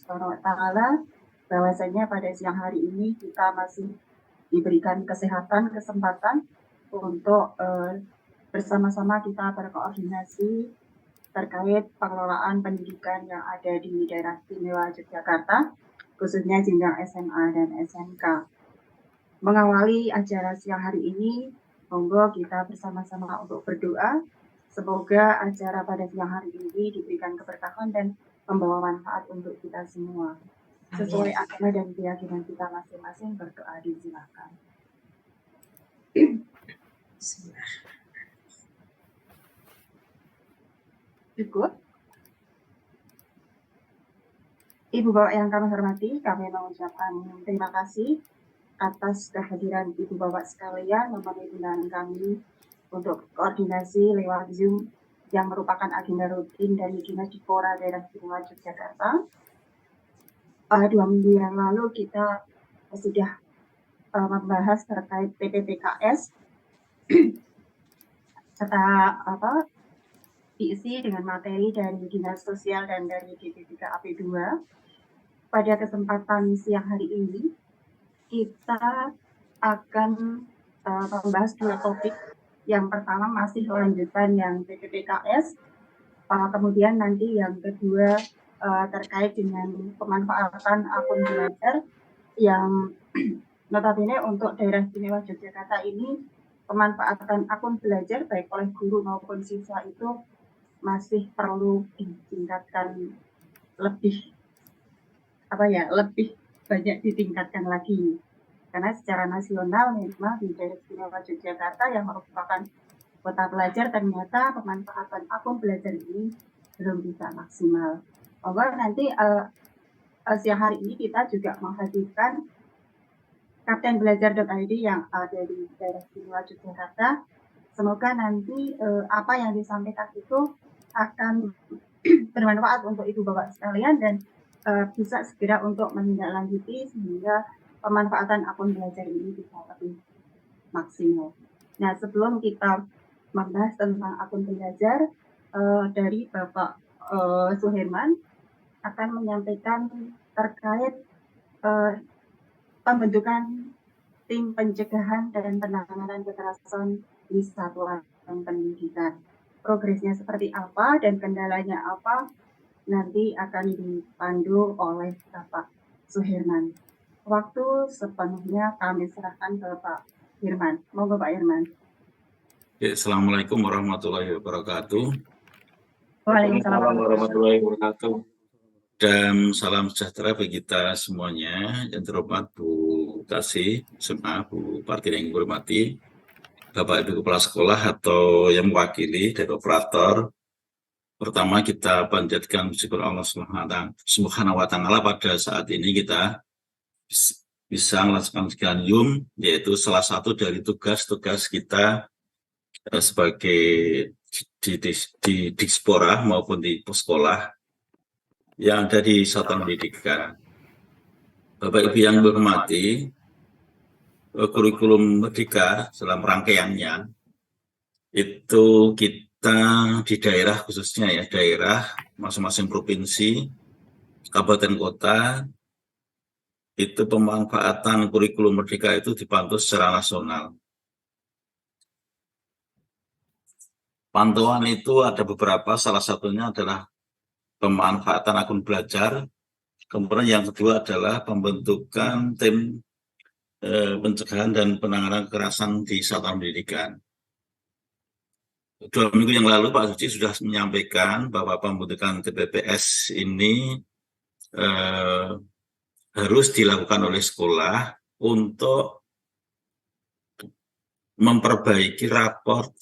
Subhanahu wa Ta'ala, bahwasanya pada siang hari ini kita masih diberikan kesehatan, kesempatan untuk bersama-sama kita berkoordinasi terkait pengelolaan pendidikan yang ada di daerah istimewa Yogyakarta, khususnya jenjang SMA dan SMK. Mengawali acara siang hari ini, monggo kita bersama-sama untuk berdoa. Semoga acara pada siang hari ini diberikan keberkahan dan membawa manfaat untuk kita semua. Sesuai agama dan keyakinan kita masing-masing, berdoa disilakan. Cukup. Ibu Bapak yang kami hormati, kami mengucapkan terima kasih atas kehadiran Ibu Bapak sekalian memenuhi undangan kami untuk koordinasi lewat Zoom yang merupakan agenda rutin dari Dinas Dipora Daerah Istimewa Yogyakarta. 2 minggu yang lalu kita sudah membahas terkait PPPKS serta diisi dengan materi dari Dinas Sosial dan dari DP3AP2. Pada kesempatan siang hari ini, kita akan membahas 2 topik. Yang pertama masih lanjutan yang PPPKS, kemudian nanti yang kedua terkait dengan pemanfaatan akun belajar yang notabene untuk daerah istimewa Yogyakarta ini pemanfaatan akun belajar baik oleh guru maupun siswa itu masih perlu ditingkatkan lebih banyak ditingkatkan lagi. Karena secara nasional memang di daerah istimewa Yogyakarta yang merupakan kota pelajar ternyata pemanfaatan akun belajar ini belum bisa maksimal. Bahwa nanti siang hari ini kita juga menghadirkan kaptenbelajar.id yang ada di daerah istimewa Yogyakarta. Semoga nanti apa yang disampaikan itu akan bermanfaat untuk Ibu Bapak sekalian dan bisa segera untuk menindaklanjuti sehingga pemanfaatan akun belajar ini bisa lebih maksimal. Nah, sebelum kita membahas tentang akun belajar, dari Bapak Suherman akan menyampaikan terkait pembentukan tim pencegahan dan penanganan kekerasan di satuan pendidikan. Progresnya seperti apa dan kendalanya apa nanti akan dipandu oleh Bapak Suherman. Waktu sepenuhnya kami serahkan ke Pak Hirman. Monggo Pak Hirman. Ya, Assalamualaikum warahmatullahi wabarakatuh. Waalaikumsalam warahmatullahi wabarakatuh. Dan salam sejahtera bagi kita semuanya. Yang terhormat Bu Kasih, Bu Partin yang hormati, Bapak Ibu Kepala Sekolah atau yang mewakili dari operator. Pertama kita panjatkan syukur Allah Subhanahu wa Ta'ala pada saat ini kita bisa melaksanakan Ganjum, yaitu salah satu dari tugas-tugas kita sebagai di Dispora maupun di sekolah yang ada di satuan pendidikan. Bapak Ibu yang berhormati, kurikulum Merdeka dalam rangkaiannya itu kita di daerah khususnya ya daerah masing-masing provinsi, kabupaten kota itu pemanfaatan kurikulum Merdeka itu dipantau secara nasional. Pantauan itu ada beberapa, salah satunya adalah pemanfaatan akun belajar. Kemudian yang kedua adalah pembentukan tim pencegahan dan penanganan kekerasan di satuan pendidikan. 2 minggu yang lalu Pak Suci sudah menyampaikan bahwa pembentukan TPPS ini harus dilakukan oleh sekolah untuk memperbaiki raport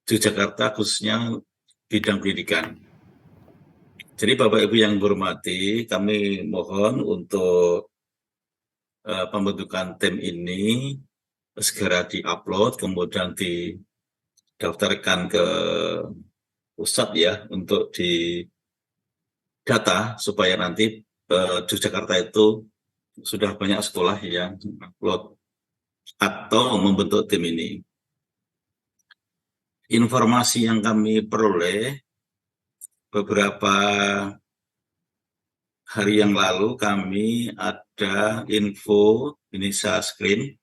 Yogyakarta khususnya bidang pendidikan. Jadi Bapak Ibu yang berhormati, kami mohon untuk pembentukan tim ini segera diupload, kemudian didaftarkan ke pusat ya untuk di data supaya nanti Yogyakarta itu sudah banyak sekolah yang upload atau membentuk tim ini. Informasi yang kami peroleh beberapa hari yang lalu kami ada info, ini saya screen,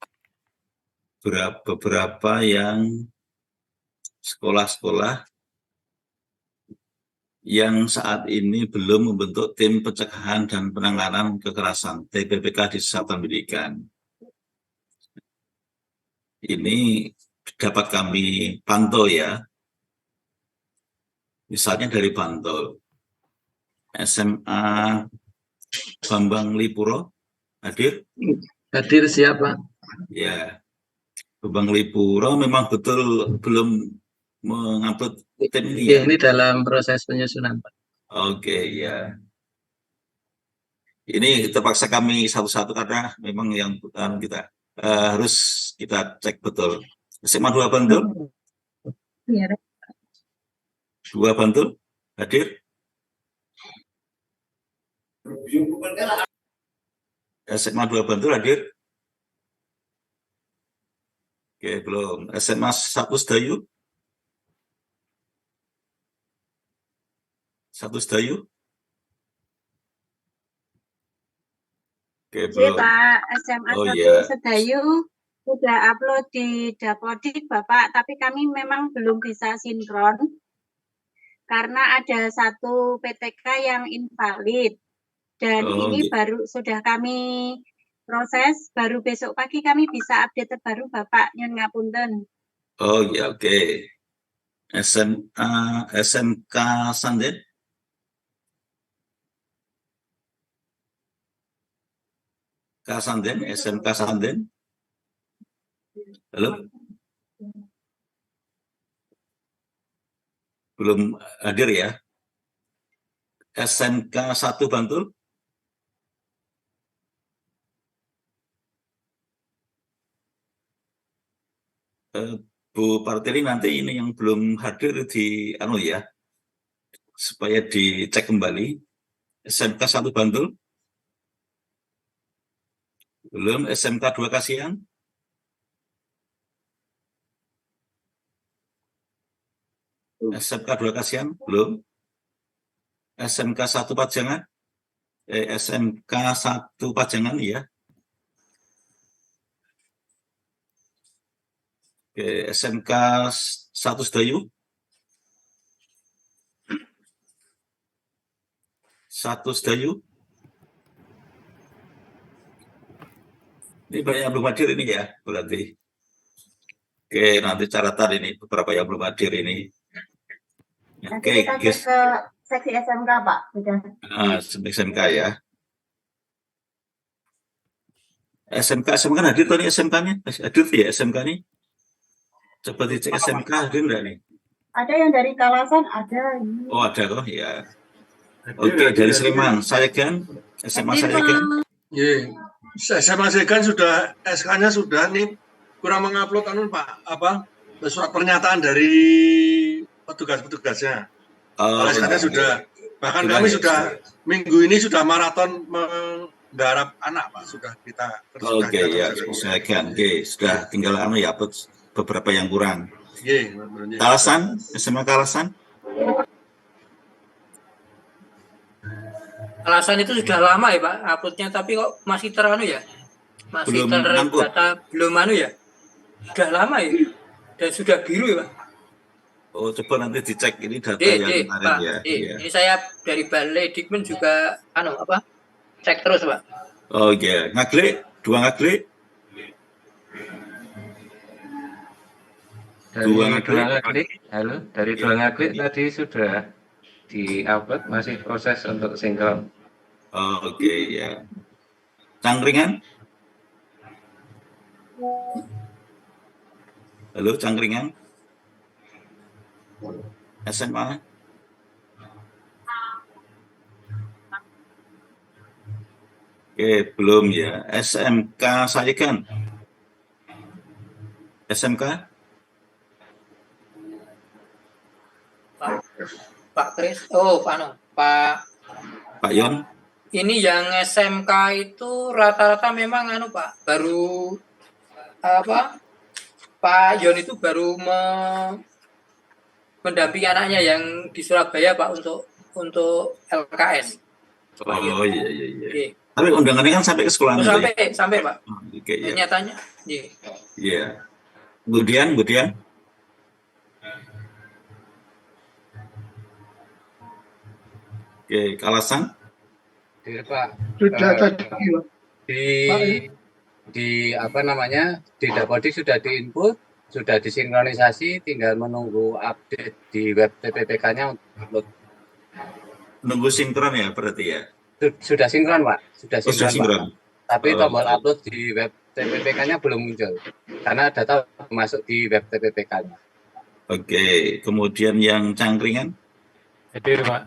beberapa yang sekolah-sekolah yang saat ini belum membentuk tim pencegahan dan penanganan kekerasan TPPK di Satuan Pendidikan. Ini dapat kami pantau ya. Misalnya dari pantau SMA Bambang Lipuro hadir? Hadir siapa? Ya, Bambang Lipuro memang betul belum mengupload tim ini ya? Ini dalam proses penyusunan, Pak. Oke, ya. Ini terpaksa kami satu-satu karena memang yang kita harus kita cek betul. SMA 2 Bantul? Iya. 2 Bantul hadir? SMA 2 Bantul hadir? Oke, belum. SMA 1 Sedayu? 1 Sedayu? Oke, belum. Pak, SMA Oh 1 iya. Sedayu sudah upload di Dapodik, Bapak, tapi kami memang belum bisa sinkron karena ada satu PTK yang invalid. Dan Oh, ini gitu. baru sudah kami proses, baru besok pagi kami bisa update terbaru, Bapak. Nyun ngapunten. Oh ya, oke. SMA, SMK Sanden? Sanden, SMK Sanden? Halo? Belum hadir ya? SMK 1 Bantul? Bu Partiri nanti ini yang belum hadir di ya, supaya dicek kembali. SMK 1 Bantul? Belum. SMK 2 Kasihan? SMK 2 Kasihan? Belum. SMK 1 Pajangan? SMK 1 Pajangan ya. Oke, SMK 1 Sedayu? 1 Sedayu? Ini banyak yang belum hadir ini ya, berarti. Oke, nanti catatan ini beberapa yang belum hadir ini. Nanti Oke, kita cek guys. ke seksi SMK, Pak. Sudah. SMK ya. SMK kan hadir tadi SMK-nya? Hadir ya SMK nih? Coba dicek SMK hadir enggak nih? Ada yang dari Kalasan, ada. Ini. Oh, ada kok ya. Oke, dari Sleman, Sayegan, SMA Sayegan. Iya, SMA Segan sudah SK-nya sudah nih kurang mengupload Pak surat pernyataan dari petugas-petugasnya. Oh, SK-nya sudah, bahkan kami sudah minggu ini sudah maraton menggarap anak Pak, sudah kita. Oke ya, Sayegan. Oke, sudah tinggal ya beberapa yang kurang. Kalasan, SMA Kalasan. Alasan itu sudah lama ya Pak uploadnya, tapi kok masih ya, masih terdata belum ya, sudah lama ya, dan sudah biru ya Pak. Oh, coba nanti dicek ini data yang kemarin Pak, ya. Ini saya dari Balai Dikmen juga cek terus Pak. Oh iya, Ngaglik, 2 Ngaglik. Dari dua ngaklik tadi sudah di-upload, masih proses untuk sinkron. Oke ya. Cangkringan? Halo, Cangkringan? SMA? Oke, belum ya. SMK Sayegan? SMK? Pak Kris, Pak Yon? Ini yang SMK itu rata-rata memang Pak, baru Pak Yon itu baru mendampingi anaknya yang di Surabaya Pak untuk LKS. Oh iya iya iya. Oke. Tapi undangannya kan sampai ke sekolah Oh, nanti. sampai Pak. Oke ya. Nyatanya. Iya. Iya. Kemudian Oke, Kalasan. Pak, Sudah tadi, Pak. di apa namanya, di Dapodik sudah diinput, sudah disinkronisasi, tinggal menunggu update di web TPPK-nya untuk upload. Nunggu sinkron ya berarti ya. Sudah sinkron, Pak. Sudah Oh, sudah sinkron, sinkron. Pak. Tapi Oh, tombol oke. upload di web TPPK-nya belum muncul. Karena data masuk di web TPPK-nya. Oke, kemudian yang cangkringan Hadir Pak,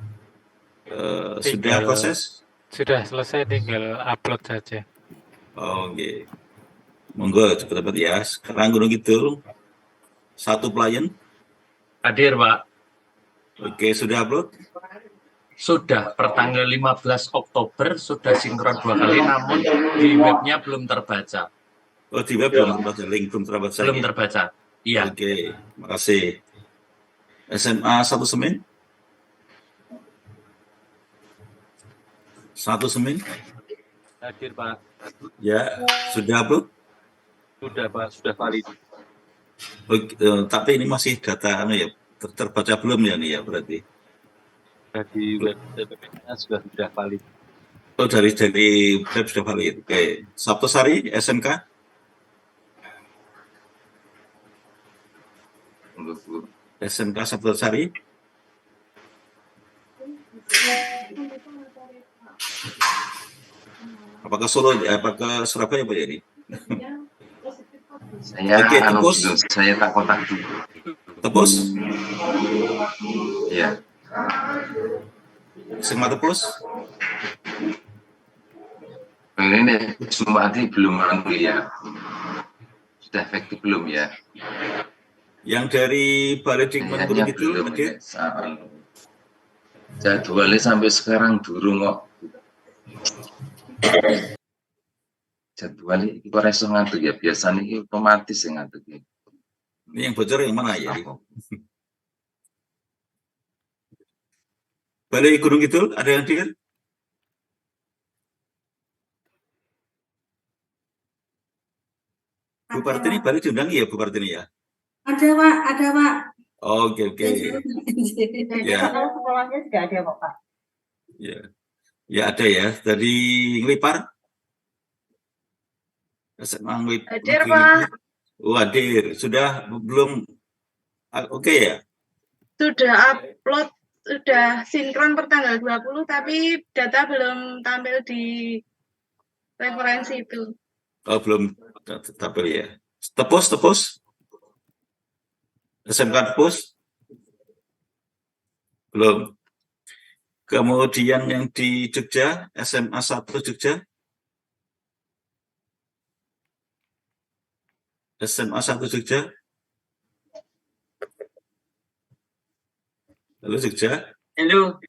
sudah Tinggal- proses? sudah selesai tinggal upload saja. Oh, oke. Monggo cepat-cepat ya. Sekarang Gunung Kidul, 1 pelayan. Hadir Pak, Oke, sudah upload? sudah pertanggal 15 Oktober sudah sinkron 2 kali, namun di webnya belum terbaca. Oh, di web belum terbaca, link belum terbaca. Belum ya? terbaca. Iya, Oke, makasih. SMA 1 Semin? 1 Semin? hadir Pak. Ya, sudah upload? Sudah Pak, sudah valid. Oke, tapi ini masih data ya, terbaca belum ya nih ya berarti? Di web TPP-nya sudah valid. Oh, dari web sudah valid. Oke, Sabtosari SMK? SMK Sabtosari? Apakah Solo, apakah Surabaya Pak ya ini? Saya Oke, tepus. saya tak kotak dulu. Tepus? Ya, SMA Tepus? ini Sumpati belum ya. Sudah efektif belum ya? Yang dari Balai Dikmat Gunung Kidul belum. hadir? Jadwalnya sampai sekarang durung kok. Jadwalnya itu reso ngantuk ya, biasanya itu otomatis yang ngantuk. Ini yang bocor yang mana ya? Balai Gunung Kidul ada yang hadir? Bu Partini, Balai diundang ya Bu Partini ya? Ada Pak. Oke. Ya. Kalau sekolahnya juga ada kok Pak. Ya. Ya ada ya. Dari Ngelipar? SMA Ngelipar. Hadir, Pak. Oh, hadir. Sudah belum oke ya? Sudah upload, sudah sinkron per tanggal 20, tapi data belum tampil di referensi itu. Oh, belum tampil ya. Tepus. SMK Tepus? Belum. Kemudian yang di Jogja, SMA 1 Jogja? SMA 1 Jogja? Halo Jogja? Halo,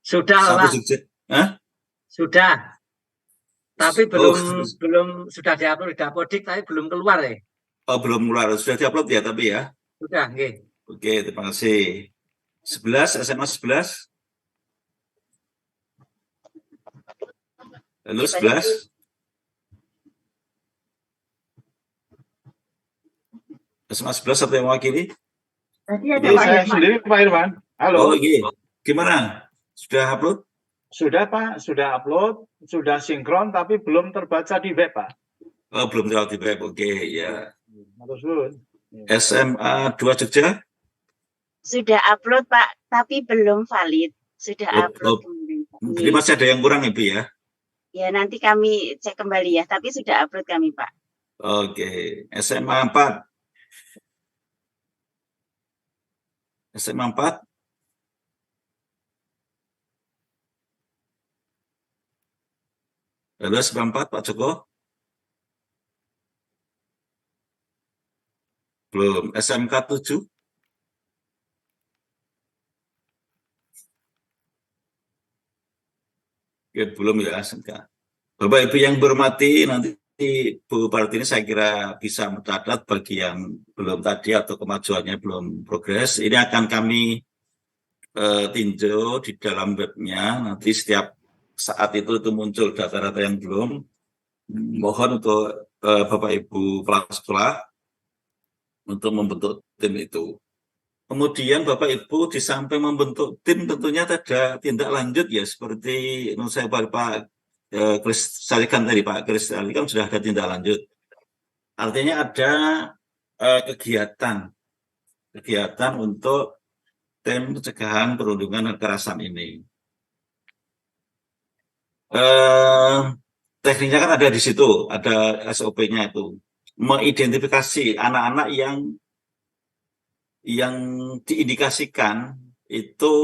sudah 1 Pak, Jogja? Hah? sudah. Tapi Oh. belum sudah diupload di Dapodik, tapi belum keluar ya. Oh, belum keluar. Sudah diupload ya tapi ya? Sudah, nggih. Oke, terima kasih. 11, SMA 11? Halo 11? SMA 11 atau yang mewakili? Tadi ada Jadi Pak saya Irfan. sendiri Pak Irfan. Halo. Oh, iya. Gimana? Sudah upload? Sudah Pak, sudah upload, sudah sinkron, tapi belum terbaca di web Pak. Oh, belum terlalu di web. Oke, ya. Matur suwun. SMA 2 Jogja? Sudah upload Pak, tapi belum valid. Sudah Oh, upload oh. kemarin, Pak. Jadi masih ada yang kurang Ibu ya? Ya nanti kami cek kembali ya, tapi sudah upload kami Pak. Oke. SMA 4? SMA 4? Halo SMA 4 Pak Joko? Belum. SMK 7? Ya, belum ya SMK. Bapak Ibu yang berhormati, nanti Bu Partini saya kira bisa mencatat bagi yang belum tadi atau kemajuannya belum progres. Ini akan kami tinjau di dalam webnya. Nanti setiap saat itu muncul data-data yang belum, mohon untuk Bapak Ibu kepala sekolah untuk membentuk tim itu. Kemudian Bapak Ibu di samping membentuk tim tentunya ada tindak lanjut ya, seperti menurut saya Pak Kris Salikan tadi, Pak Kris Salikan sudah ada tindak lanjut. Artinya ada kegiatan untuk tim pencegahan perundungan kekerasan ini. Tekniknya kan ada di situ, ada SOP-nya itu, mengidentifikasi anak-anak yang diindikasikan itu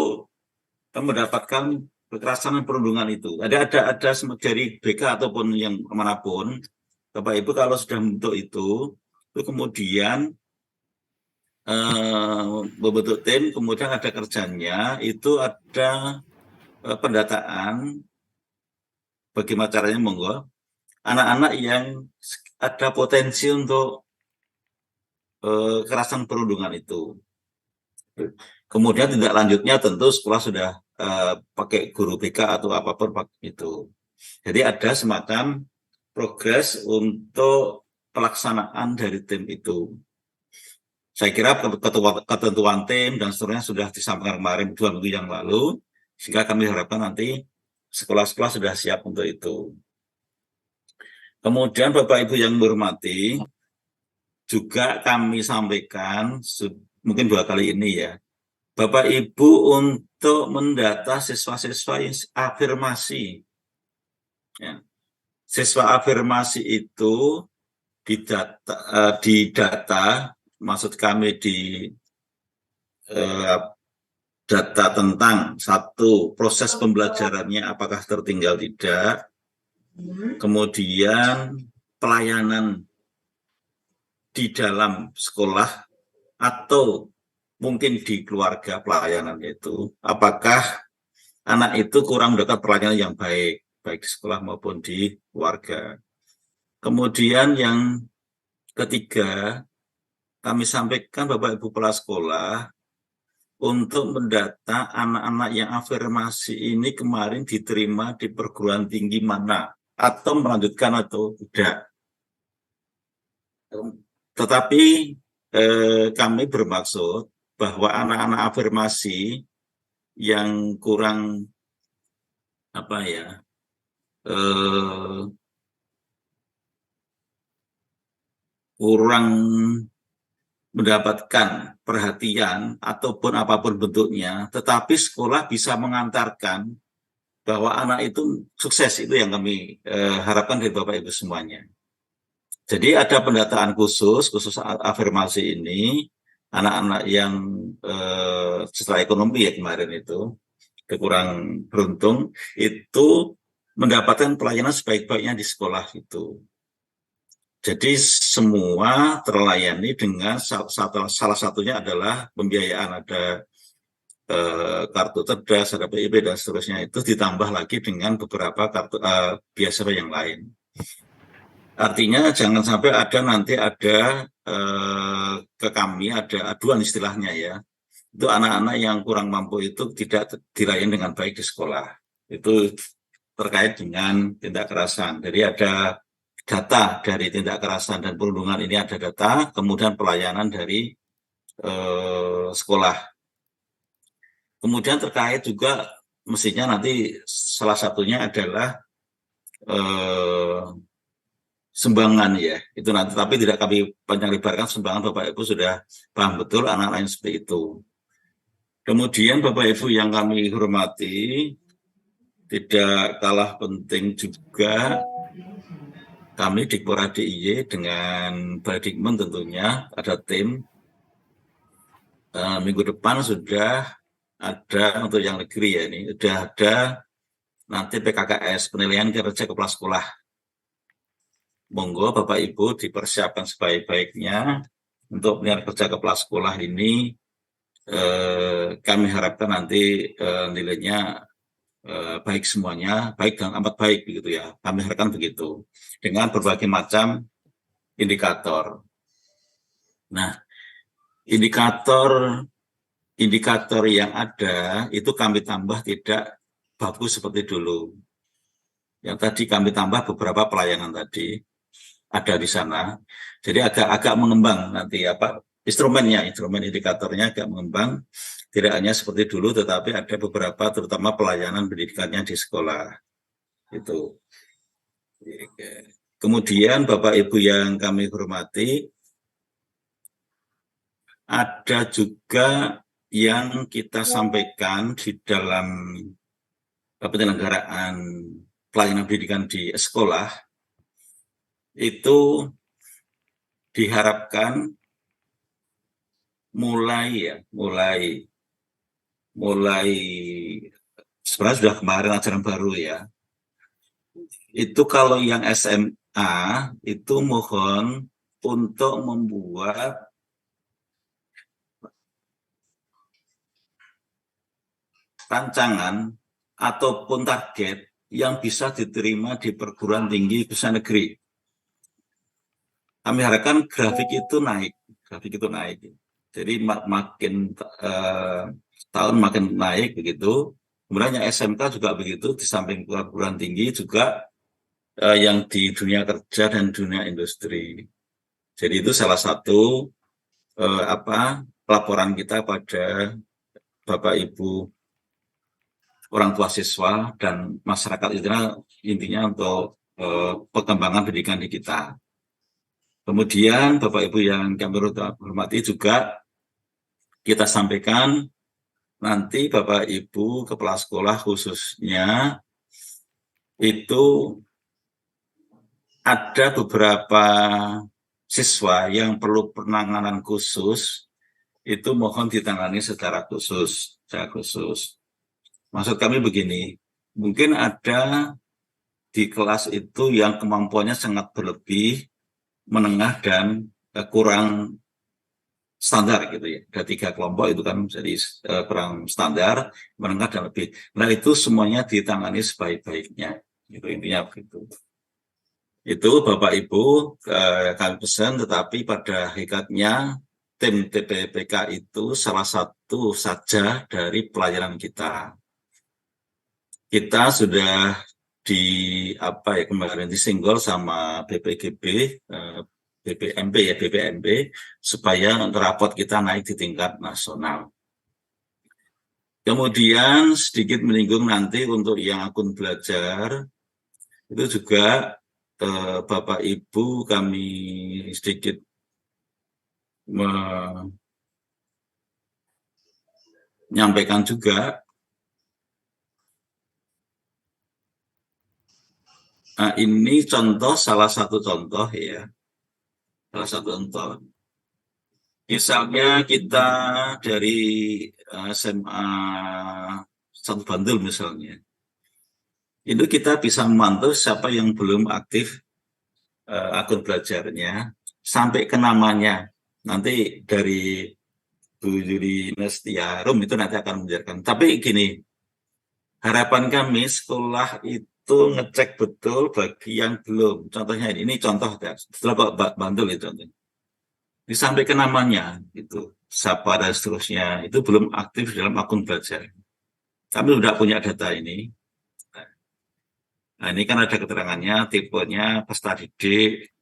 mendapatkan kekerasan dan perundungan itu. Ada dari BK ataupun yang manapun, Bapak Ibu kalau sudah membentuk itu kemudian membentuk tim, kemudian ada kerjanya, itu ada pendataan bagaimana caranya, monggo, anak-anak yang ada potensi untuk kekerasan perundungan itu. Kemudian tindak lanjutnya tentu sekolah sudah pakai guru BK atau apapun itu. Jadi ada semacam progres untuk pelaksanaan dari tim itu. Saya kira ketentuan tim dan seterusnya sudah disampaikan kemarin 2 minggu yang lalu, sehingga kami harapkan nanti sekolah-sekolah sudah siap untuk itu. Kemudian Bapak Ibu yang menghormati, juga kami sampaikan mungkin 2 kali ini ya, Bapak Ibu untuk mendata siswa-siswa yang afirmasi. Ya. Siswa afirmasi itu didata, maksud kami di data tentang satu proses pembelajarannya apakah tertinggal tidak, kemudian pelayanan di dalam sekolah atau mungkin di keluarga pelayanan itu, apakah anak itu kurang mendapat pelayanan yang baik di sekolah maupun di keluarga. Kemudian yang ketiga, kami sampaikan Bapak Ibu kepala sekolah untuk mendata anak-anak yang afirmasi ini kemarin diterima di perguruan tinggi mana, atau melanjutkan atau tidak. Tetapi kami bermaksud bahwa anak-anak afirmasi yang kurang kurang mendapatkan perhatian ataupun apapun bentuknya, tetapi sekolah bisa mengantarkan bahwa anak itu sukses, itu yang kami harapkan dari Bapak Ibu semuanya. Jadi ada pendataan khusus afirmasi ini, anak-anak yang secara ekonomi ya kemarin itu kurang beruntung, itu mendapatkan pelayanan sebaik-baiknya di sekolah itu. Jadi semua terlayani dengan salah satunya adalah pembiayaan, ada kartu cerdas, ada PIP dan seterusnya, itu ditambah lagi dengan beberapa kartu beasiswa yang lain. Artinya jangan sampai nanti ada ke kami ada aduan istilahnya ya, itu anak-anak yang kurang mampu itu tidak dilayani dengan baik di sekolah. Itu terkait dengan tindak kekerasan. Jadi ada data dari tindak kekerasan dan perundungan ini, ada data, kemudian pelayanan dari sekolah. Kemudian terkait juga mestinya nanti salah satunya adalah sumbangan ya, itu nanti, tapi tidak kami panjang lebarkan, sumbangan Bapak Ibu sudah paham betul anak-anak yang seperti itu. Kemudian Bapak Ibu yang kami hormati, tidak kalah penting juga kami di Kora DIY dengan Badikmen tentunya ada tim. Minggu depan sudah ada untuk yang negeri ya, ini sudah ada nanti PKKS, penilaian kinerja kepala sekolah. Monggo Bapak Ibu dipersiapkan sebaik-baiknya untuk penilaian kerja kepala sekolah ini. Kami harapkan nanti nilainya baik semuanya, baik dan amat baik begitu ya. Kami harapkan begitu dengan berbagai macam indikator. Nah, indikator yang ada itu kami tambah tidak bagus seperti dulu. Yang tadi kami tambah beberapa pelayanan tadi ada di sana. Jadi agak mengembang nanti instrumen indikatornya agak mengembang. Tidak hanya seperti dulu, tetapi ada beberapa terutama pelayanan pendidikannya di sekolah. Itu. Kemudian Bapak Ibu yang kami hormati, ada juga yang kita sampaikan di dalam penyelenggaraan pelayanan pendidikan di sekolah, itu diharapkan mulai sebenarnya sudah kemarin ajaran baru ya. Itu kalau yang SMA itu mohon untuk membuat rancangan ataupun target yang bisa diterima di perguruan tinggi khususnya negeri. Kami harapkan grafik itu naik. Jadi makin tahun makin naik begitu. Kemudian yang SMK juga begitu, di samping perguruan tinggi juga yang di dunia kerja dan dunia industri. Jadi itu salah satu laporan kita pada Bapak Ibu orang tua siswa dan masyarakat intinya untuk pengembangan pendidikan di kita. Kemudian Bapak Ibu yang kami hormati juga kita sampaikan nanti Bapak Ibu kepala sekolah khususnya itu ada beberapa siswa yang perlu penanganan khusus, itu mohon ditangani secara khusus. Maksud kami begini, mungkin ada di kelas itu yang kemampuannya sangat berlebih, menengah dan kurang standar gitu ya. Ada 3 kelompok itu kan jadi kurang standar, menengah dan lebih. Nah itu semuanya ditangani sebaik-baiknya. Itu intinya begitu. Itu Bapak Ibu kami pesan, tetapi pada hakikatnya tim TPPK itu salah satu saja dari pelayanan kita. Kita sudah kemarin disinggol sama BPGB, BPMB supaya rapot kita naik di tingkat nasional. Kemudian sedikit menyinggung nanti untuk yang akun belajar, itu juga Bapak Ibu kami sedikit menyampaikan juga. Nah, ini salah satu contoh ya. Salah satu contoh. Misalnya kita dari SMA 1 Bantul misalnya. Itu kita bisa memantau siapa yang belum aktif akun belajarnya sampai ke namanya. Nanti dari Bu Yuri Nestiarum itu nanti akan menjelaskan. Tapi gini, harapan kami sekolah itu ngecek betul bagi yang belum. Contohnya ini contoh ya. Setelah Pak Bantul itu contohnya. Ini sampai ke namanya itu siapa dan seterusnya itu belum aktif dalam akun belajar. Kami sudah punya data ini. Nah, ini kan ada keterangannya, tipenya peserta didik,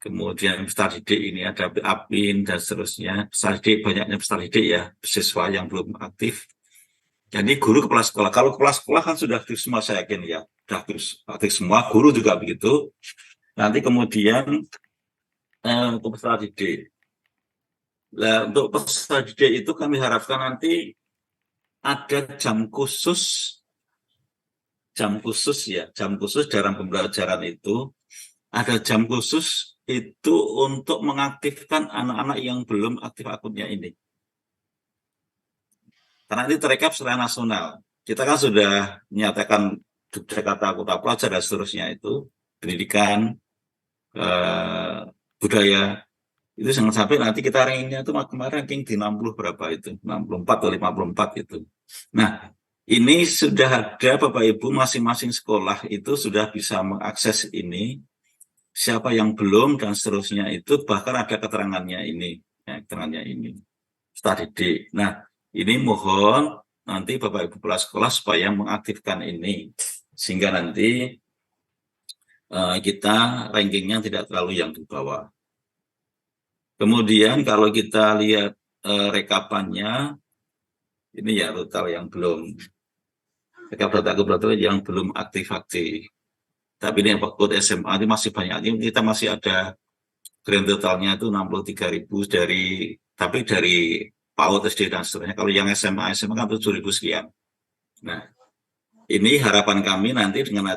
kemudian peserta didik ini ada APIN dan seterusnya. Peserta didik, banyaknya peserta didik ya, siswa yang belum aktif. Jadi guru kepala sekolah, kalau kepala sekolah kan sudah aktif semua saya yakin ya, sudah aktif semua, guru juga begitu. Nanti kemudian untuk peserta didik. Nah, untuk peserta didik itu kami harapkan nanti ada jam khusus dalam pembelajaran itu, ada jam khusus itu untuk mengaktifkan anak-anak yang belum aktif akunnya ini. Karena ini terekap secara nasional. Kita kan sudah menyatakan Jakarta Kota Pelajar dan seterusnya itu, pendidikan, budaya, itu jangan sampai nanti kita rankingnya itu kemarin ranking di 60 berapa itu, 64 atau 54 itu. Nah, ini sudah ada Bapak Ibu masing-masing sekolah itu sudah bisa mengakses ini, siapa yang belum dan seterusnya itu, bahkan ada keterangannya ini, ya, keterangannya ini, peserta didik. Nah, ini mohon nanti Bapak Ibu kepala sekolah supaya mengaktifkan ini, sehingga nanti kita rankingnya tidak terlalu yang di bawah. Kemudian kalau kita lihat rekapannya, ini ya total yang belum rekap data kebetulan yang belum aktif. Tapi ini kode SMA ini masih banyak. Ini kita masih ada grand totalnya itu 63.000 tapi dari PAUD, SD dan seterusnya. Kalau yang SMA kan 7.000 sekian. Nah, ini harapan kami nanti dengan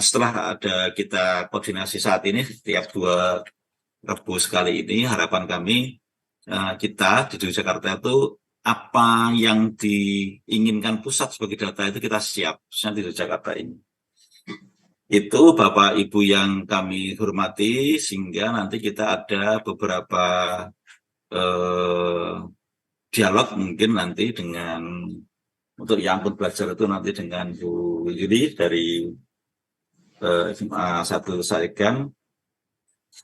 setelah ada kita koordinasi saat ini setiap 2 Rabu sekali ini, harapan kami kita di Jakarta itu apa yang diinginkan pusat sebagai data itu kita siap, khususnya di Jakarta ini. Itu Bapak Ibu yang kami hormati, sehingga nanti kita ada beberapa dialog mungkin nanti dengan untuk yang pun belajar itu nanti dengan Bu Yudi dari SMA 1 Saikan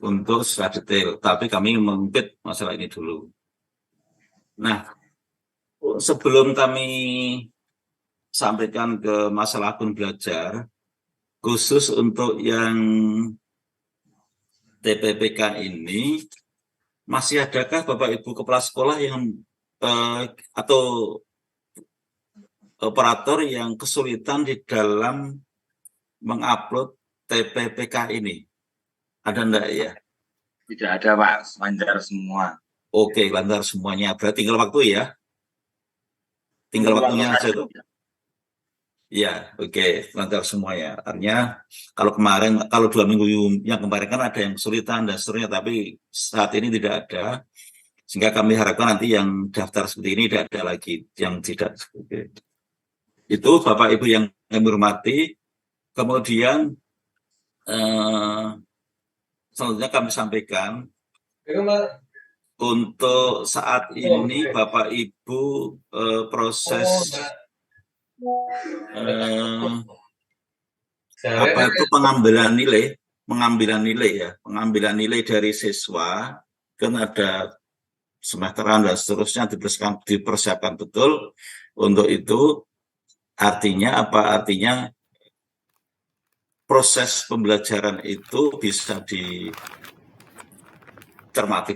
untuk secara detail, tapi kami mengungkit masalah ini dulu. Nah, sebelum kami sampaikan ke masalah akun belajar, khusus untuk yang TPPK ini, masih adakah Bapak Ibu kepala sekolah yang atau operator yang kesulitan di dalam mengupload TPPK ini? Ada enggak ya? Tidak ada Pak, lancar semua. Oke, lancar semuanya. Berarti tinggal waktu ya? Tinggal waktunya aja tuh. Ya, oke, lancar semuanya. Artinya kalau 2 minggu yang kemarin kan ada yang kesulitan dan seterusnya, tapi saat ini tidak ada. Sehingga kami harapkan nanti yang daftar seperti ini tidak ada lagi yang tidak. Oke. Itu Bapak Ibu yang kami hormati. Kemudian selanjutnya kami sampaikan untuk saat ini Bapak Ibu proses pengambilan nilai dari siswa, kan ada semesteran dan seterusnya dipersiapkan betul. Untuk itu artinya apa? Artinya proses pembelajaran itu bisa dicermati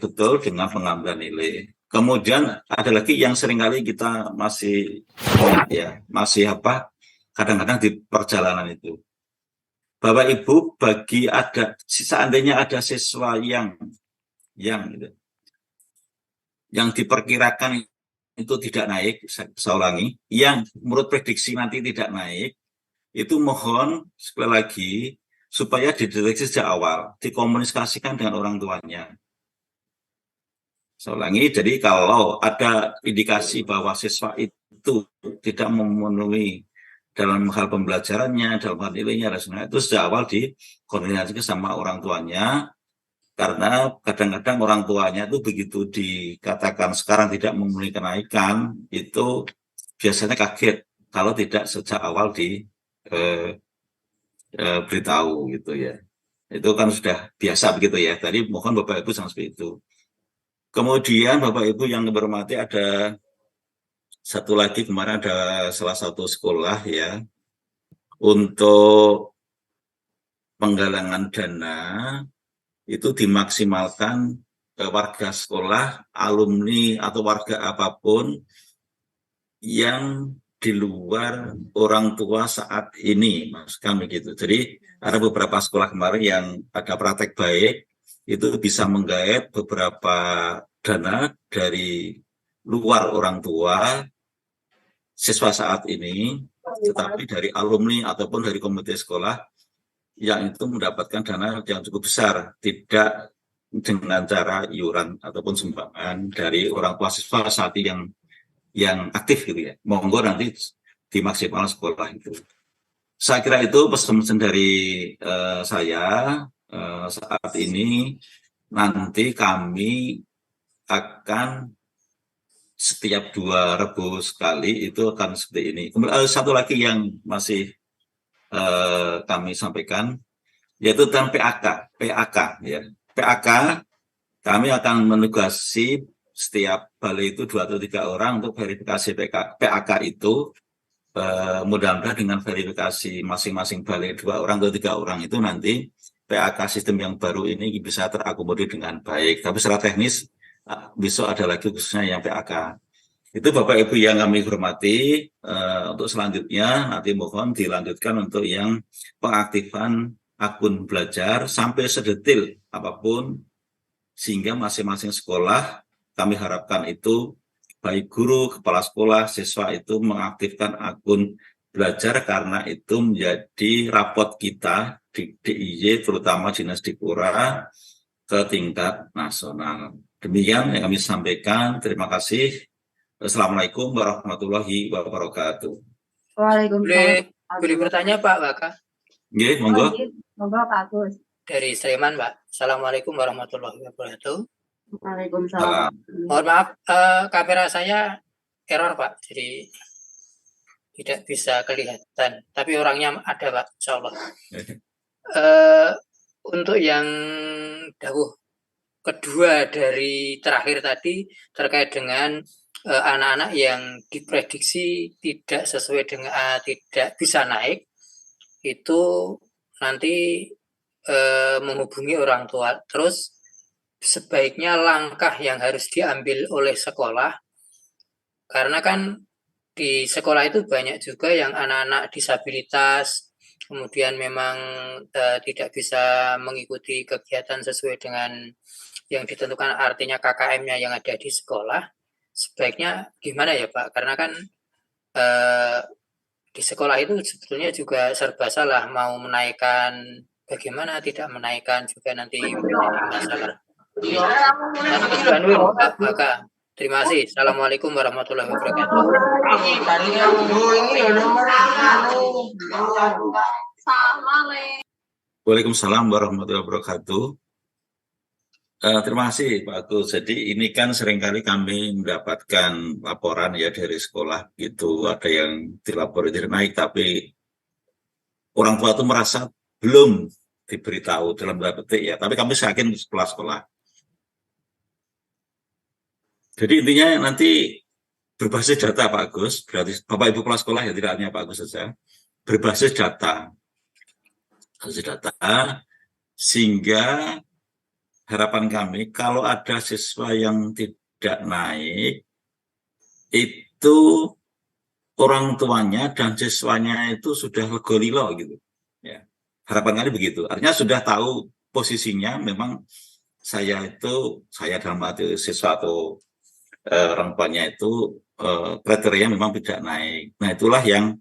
betul dengan pengambilan nilai. Kemudian ada lagi yang seringkali kita kadang-kadang di perjalanan itu. Bapak Ibu, seandainya ada siswa yang diperkirakan itu tidak naik, saya ulangi, yang menurut prediksi nanti tidak naik, itu mohon sekali lagi supaya dideteksi sejak awal, dikomunikasikan dengan orang tuanya. Saya ulangi, jadi kalau ada indikasi bahwa siswa itu tidak memenuhi dalam hal pembelajarannya, dalam hal nilainya, itu sejak awal dikoordinasikan sama orang tuanya, karena kadang-kadang orang tuanya itu begitu dikatakan sekarang tidak memenuhi kenaikan, itu biasanya kaget kalau tidak sejak awal beritahu gitu ya. Itu kan sudah biasa begitu ya. Tadi mohon Bapak Ibu jangan seperti itu. Kemudian Bapak Ibu yang berhormati, ada satu lagi, kemarin ada salah satu sekolah ya untuk penggalangan dana itu dimaksimalkan warga sekolah, alumni atau warga apapun yang di luar orang tua saat ini, maksud kami gitu. Jadi ada beberapa sekolah kemarin yang ada praktek baik, itu bisa menggait beberapa dana dari luar orang tua siswa saat ini, tetapi dari alumni ataupun dari komite sekolah yang itu mendapatkan dana yang cukup besar, tidak dengan cara iuran ataupun sumbangan dari orang tua siswa saat ini yang aktif gitu ya. Monggo nanti dimaksimalkan sekolah itu. Saya kira itu pesan-pesan dari saya. Saat ini nanti kami akan setiap 2 Rabu sekali itu akan seperti ini. Kemudian satu lagi yang masih kami sampaikan, yaitu tentang PAK ya. PAK kami akan menugasi setiap balai itu 2 atau 3 orang untuk verifikasi PAK itu mudah-mudahan dengan verifikasi masing-masing balik 2 orang atau 3 orang itu nanti PAK sistem yang baru ini bisa terakomodir dengan baik. Tapi secara teknis besok ada lagi khususnya yang PAK. Itu Bapak Ibu yang kami hormati. Untuk selanjutnya nanti mohon dilanjutkan untuk yang pengaktifan akun belajar sampai sedetil apapun, sehingga masing-masing sekolah kami harapkan itu baik guru, kepala sekolah, siswa itu mengaktifkan akun belajar karena itu menjadi rapot kita di DIY terutama Dinas Dipura ke tingkat nasional. Demikian yang kami sampaikan. Terima kasih. Assalamualaikum warahmatullahi wabarakatuh. Waalaikumsalam. Boleh bertanya Pak Baka? Nggih, monggo. Monggo Pak Agus. Dari Sleman Pak. Assalamualaikum warahmatullahi wabarakatuh. Waalaikumsalam. Mohon maaf, kamera saya error Pak, jadi tidak bisa kelihatan. Tapi orangnya ada Pak, insya Allah. Untuk yang dawuh kedua dari terakhir tadi terkait dengan anak-anak yang diprediksi tidak sesuai dengan tidak bisa naik, itu nanti menghubungi orang tua. Terus sebaiknya langkah yang harus diambil oleh sekolah, karena kan di sekolah itu banyak juga yang anak-anak disabilitas, kemudian memang tidak bisa mengikuti kegiatan sesuai dengan yang ditentukan, artinya KKM-nya yang ada di sekolah. Sebaiknya gimana ya Pak? Karena kan di sekolah itu sebetulnya juga serba salah, mau menaikkan bagaimana, tidak menaikkan juga nanti menjadi masalah. Maka terima kasih. Assalamualaikum warahmatullahi wabarakatuh. Waalaikumsalam warahmatullahi wabarakatuh. Terima kasih Pak Agus. Jadi ini kan seringkali kami mendapatkan laporan ya dari sekolah gitu, ada yang dilapor tidak naik, tapi orang tua itu merasa belum diberitahu dalam tanda petik ya. Tapi kami yakin sekolah-sekolah. Jadi intinya nanti berbasis data Pak Agus, berarti Bapak Ibu kepala sekolah ya, tidak hanya Pak Agus saja, berbasis data, sehingga harapan kami kalau ada siswa yang tidak naik, itu orang tuanya dan siswanya itu sudah legolilo gitu. Ya. Harapan kami begitu, artinya sudah tahu posisinya, memang saya dalam arti siswa atau orang tuanya itu kriteria memang tidak naik. Nah itulah yang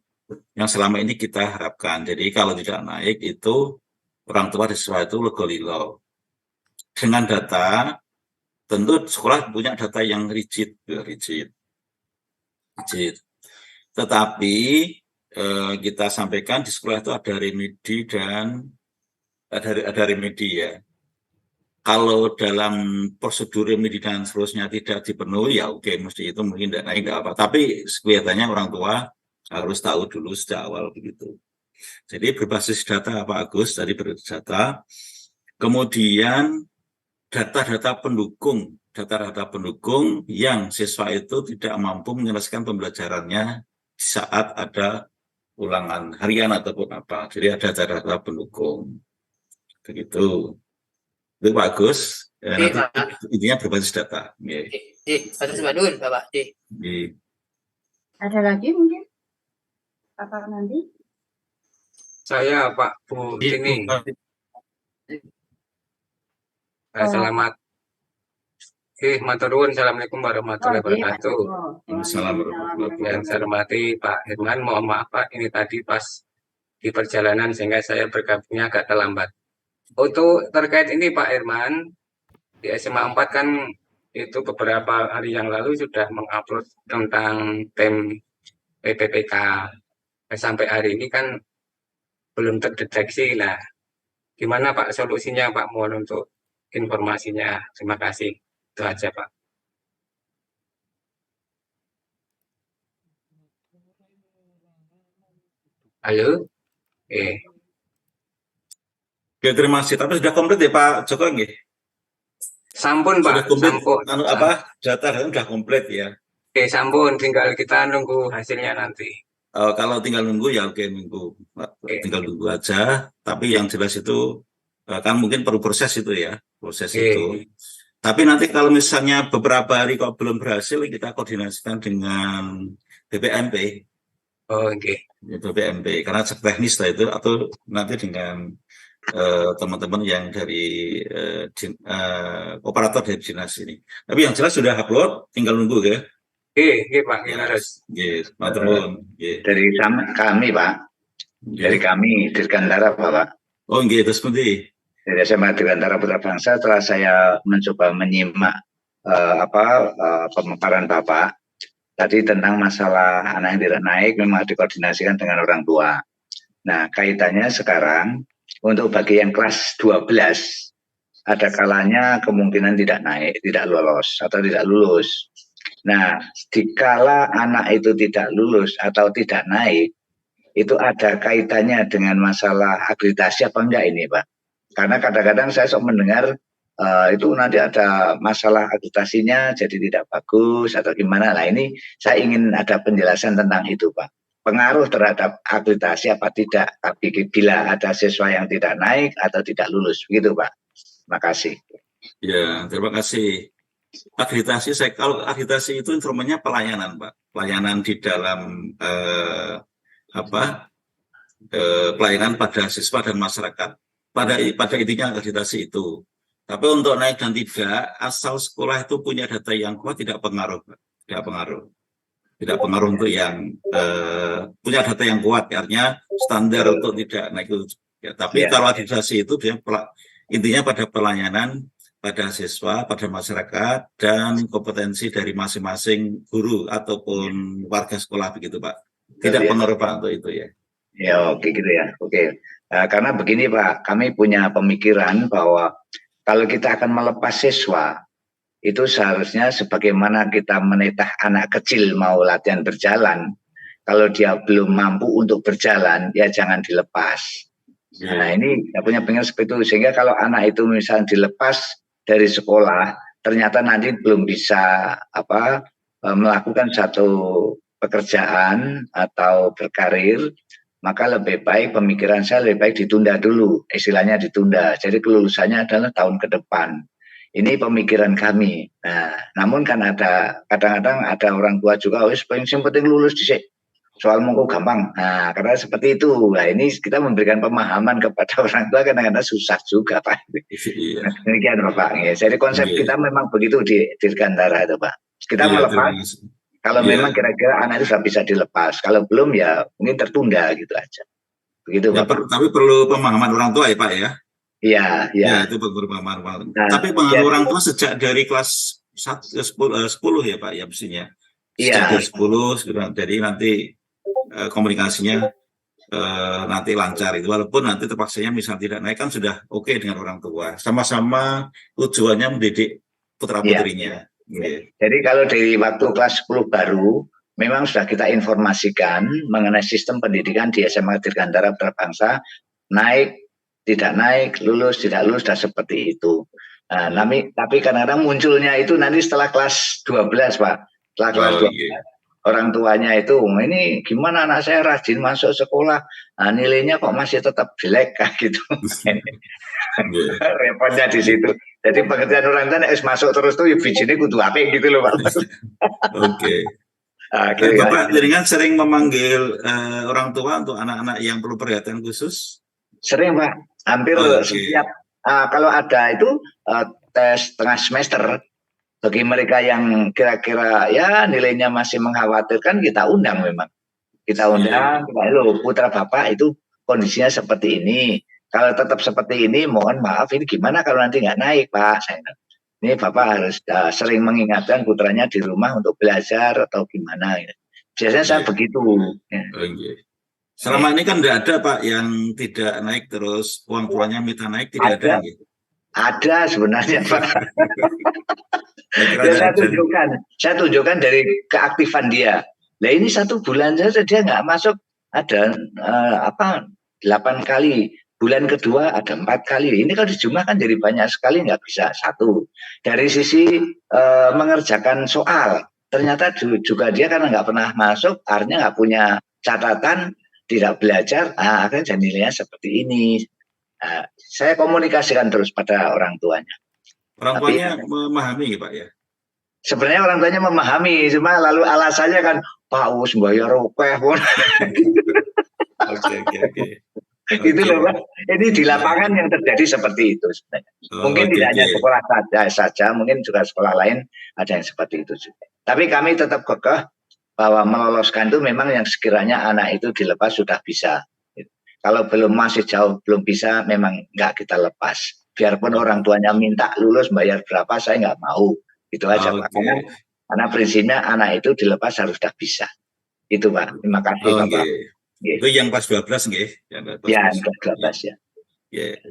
selama ini kita harapkan. Jadi kalau tidak naik itu orang tua dan siswa itu legolilo. Dengan data, tentu sekolah punya data yang rigid. Tetapi kita sampaikan di sekolah itu ada remedi dan ada remedi ya. Kalau dalam prosedur remedi dan seterusnya tidak dipenuhi, ya oke, mesti itu mungkin tidak naik, tidak apa. Tapi kelihatannya orang tua harus tahu dulu sejak awal begitu. Jadi berbasis data Pak Agus, tadi berbasis data. Kemudian data-data pendukung yang siswa itu tidak mampu menyelesaikan pembelajarannya saat ada ulangan harian ataupun apa. Jadi ada data-data pendukung. Begitu. Itu Pak Agus, nanti intinya berbasis data. Atas Badun, Bapak. Ada lagi mungkin? Apa nanti? Saya Pak Bu ini. Selamat. Matur nuwun. Assalamualaikum warahmatullahi wabarakatuh. Assalamualaikum. Yang saya hormati Pak Herman, mohon maaf Pak, ini tadi pas di perjalanan sehingga saya bergabungnya agak terlambat. Untuk terkait ini Pak Herman, di SMA 4 kan itu beberapa hari yang lalu sudah mengupload tentang TEM PPPK. Sampai hari ini kan belum terdeteksi. Nah, gimana Pak solusinya Pak? Mohon untuk informasinya. Terima kasih. Itu aja Pak. Halo? Oke, terima kasih. Tapi sudah komplit ya Pak Joko nggih? Sampun Pak, sampun. Data sudah komplit ya. Oke, sampun. Tinggal kita nunggu hasilnya nanti. Kalau tinggal nunggu ya oke nunggu, tinggal nunggu aja. Tapi yang jelas itu kan mungkin perlu proses itu ya, proses itu. Tapi nanti kalau misalnya beberapa hari kok belum berhasil, kita koordinasikan dengan BPMP. Oh, oke. BPMP karena teknis lah itu, atau nanti dengan teman-teman yang dari operator dari dinas ini. Tapi yang jelas sudah upload, tinggal nunggu ya. Oke, Pak, harus. Dari kami, Pak. Dari kami, Dirgantara, Pak. Oh, itu seperti. Dari SMA Dirgantara Putra Bangsa, setelah saya mencoba menyimak pemaparan Bapak tadi tentang masalah anak yang tidak naik, memang dikoordinasikan dengan orang tua. Nah, kaitannya sekarang untuk bagi yang kelas 12, ada kalanya kemungkinan tidak naik, tidak lolos atau tidak lulus. Nah, dikala anak itu tidak lulus atau tidak naik, itu ada kaitannya dengan masalah akreditasi apa enggak ini, Pak? Karena kadang-kadang saya sok mendengar itu nanti ada masalah akreditasinya jadi tidak bagus atau gimana. Nah, ini saya ingin ada penjelasan tentang itu, Pak. Pengaruh terhadap akreditasi apa tidak, tapi bila ada siswa yang tidak naik atau tidak lulus, begitu, Pak. Terima kasih. Ya, terima kasih. Akreditasi, kalau akreditasi itu instrumennya pelayanan, Pak. Pelayanan di dalam pelayanan pada siswa dan masyarakat. Pada intinya akreditasi itu. Tapi untuk naik dan tidak, asal sekolah itu punya data yang kuat tidak pengaruh, Pak. Tidak pengaruh. Tidak pengaruh untuk yang punya data yang kuat, artinya standar untuk tidak naik itu. Ya, tapi kalau akreditasi itu dia intinya pada pelayanan pada siswa, pada masyarakat, dan kompetensi dari masing-masing guru ataupun warga sekolah begitu, Pak. Tidak pengaruh, Pak, untuk itu ya. Ya, oke gitu ya. Oke. Karena begini, Pak, kami punya pemikiran bahwa kalau kita akan melepas siswa, itu seharusnya sebagaimana kita menitah anak kecil mau latihan berjalan, kalau dia belum mampu untuk berjalan, ya jangan dilepas. Nah, ini saya punya pengen seperti itu. Sehingga kalau anak itu misalnya dilepas dari sekolah, ternyata nanti belum bisa melakukan satu pekerjaan atau berkarir, maka lebih baik, pemikiran saya lebih baik ditunda dulu, istilahnya ditunda. Jadi kelulusannya adalah tahun ke depan. Ini pemikiran kami. Nah, namun kan ada kadang-kadang ada orang tua juga, yang penting lulus sih. Soal mongko gampang. Nah, karena seperti itu. Nah, ini kita memberikan pemahaman kepada orang tua kadang-kadang susah juga, Pak. Demikian, Bapak. Ya, jadi konsep kita memang begitu di Dirgantara itu, Pak. Kita melepas. Kalau memang kira-kira anak itu sudah bisa dilepas, kalau belum ya mungkin tertunda gitu aja. Begitu, ya, Pak. Tapi perlu pemahaman orang tua ya, Pak ya. Iya, iya. Ya, itu perlu pemahaman. Tapi pemahaman orang tua sejak dari kelas 10 ya, Pak ya mestinya. Sejak dari 10, jadi nanti komunikasinya nanti lancar itu. Walaupun nanti terpaksanya misal tidak naik kan sudah oke dengan orang tua. Sama-sama tujuannya mendidik putra-putrinya. Jadi kalau dari waktu kelas 10 baru, memang sudah kita informasikan mengenai sistem pendidikan di SMA Dirgantara Putra Bangsa, naik, tidak naik, lulus, tidak lulus, sudah seperti itu. Nah, tapi kadang-kadang munculnya itu nanti setelah kelas 12, Pak. Setelah kelas 12, orang tuanya itu, ini gimana anak saya rajin masuk sekolah, nah, nilainya kok masih tetap jelek, gitu. Repotnya di situ. Jadi pengertian orang tua masuk terus tuh bijine kudu apik gitu loh, Pak. Oke. Bapak jaringan sering memanggil orang tua untuk anak-anak yang perlu perhatian khusus? Sering, Pak. Hampir setiap kalau ada itu tes tengah semester bagi mereka yang kira-kira ya nilainya masih mengkhawatirkan, kita undang memang. Kita undang, loh putra Bapak itu kondisinya seperti ini. Kalau tetap seperti ini, mohon maaf, ini gimana kalau nanti nggak naik, Pak? Ini Bapak harus sering mengingatkan putranya di rumah untuk belajar atau gimana. Biasanya saya begitu. Selama ini kan tidak ada, Pak, yang tidak naik terus uang tuanya minta naik, tidak ada. Ada sebenarnya, Pak. Saya tunjukkan dari keaktifan dia. Nah, ini 1 bulan saja dia nggak masuk, ada 8 kali. Bulan kedua ada 4 kali. Ini kalau dijumlahkan jadi banyak sekali, nggak bisa 1. Dari sisi mengerjakan soal, ternyata juga dia karena nggak pernah masuk, artinya nggak punya catatan tidak belajar, akhirnya nilainya seperti ini. Saya komunikasikan terus pada orang tuanya. Orang tuanya memahami Pak ya? Sebenarnya orang tuanya memahami, cuma lalu alasannya kan Pak Us bayar rokeh. Oke. Itu loh Pak. Ini di lapangan yang terjadi seperti itu sebenarnya. Mungkin tidak hanya sekolah saja, mungkin juga sekolah lain ada yang seperti itu juga. Tapi kami tetap kekeh bahwa meloloskan itu memang yang sekiranya anak itu dilepas sudah bisa. Kalau belum masih jauh, belum bisa, memang nggak kita lepas. Biarpun orang tuanya minta lulus bayar berapa, saya nggak mau. Itu aja Pak. Karena prinsipnya anak itu dilepas harus sudah bisa. Itu Pak. Terima kasih Bapak. Itu yang pas 12 nggih? Ya, yang kelas 12 ya.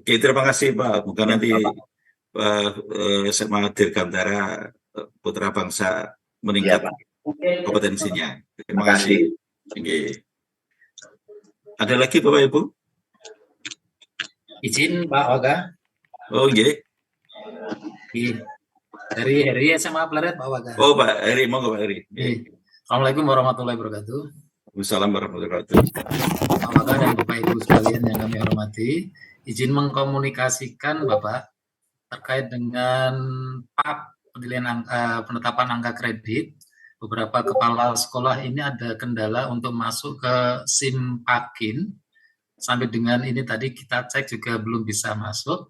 Oke, terima kasih Pak. Mungkin nanti SMA Dirgantara Putra Bangsa meningkat kompetensinya. Terima kasih. Ada lagi Bapak Ibu? Izin Pak Waga. Oh nggih. Dari Heri SMA Pleret Pak Waga. Oh Pak Heri, monggo Pak Heri. Assalamualaikum warahmatullahi wabarakatuh. Waalaikumsalam warahmatullahi wabarakatuh. Pak Waga dan Bapak Ibu sekalian yang kami hormati, izin mengkomunikasikan Bapak terkait dengan penetapan angka kredit. Beberapa kepala sekolah ini ada kendala untuk masuk ke SIM Pakin. Sampai dengan ini tadi kita cek juga belum bisa masuk.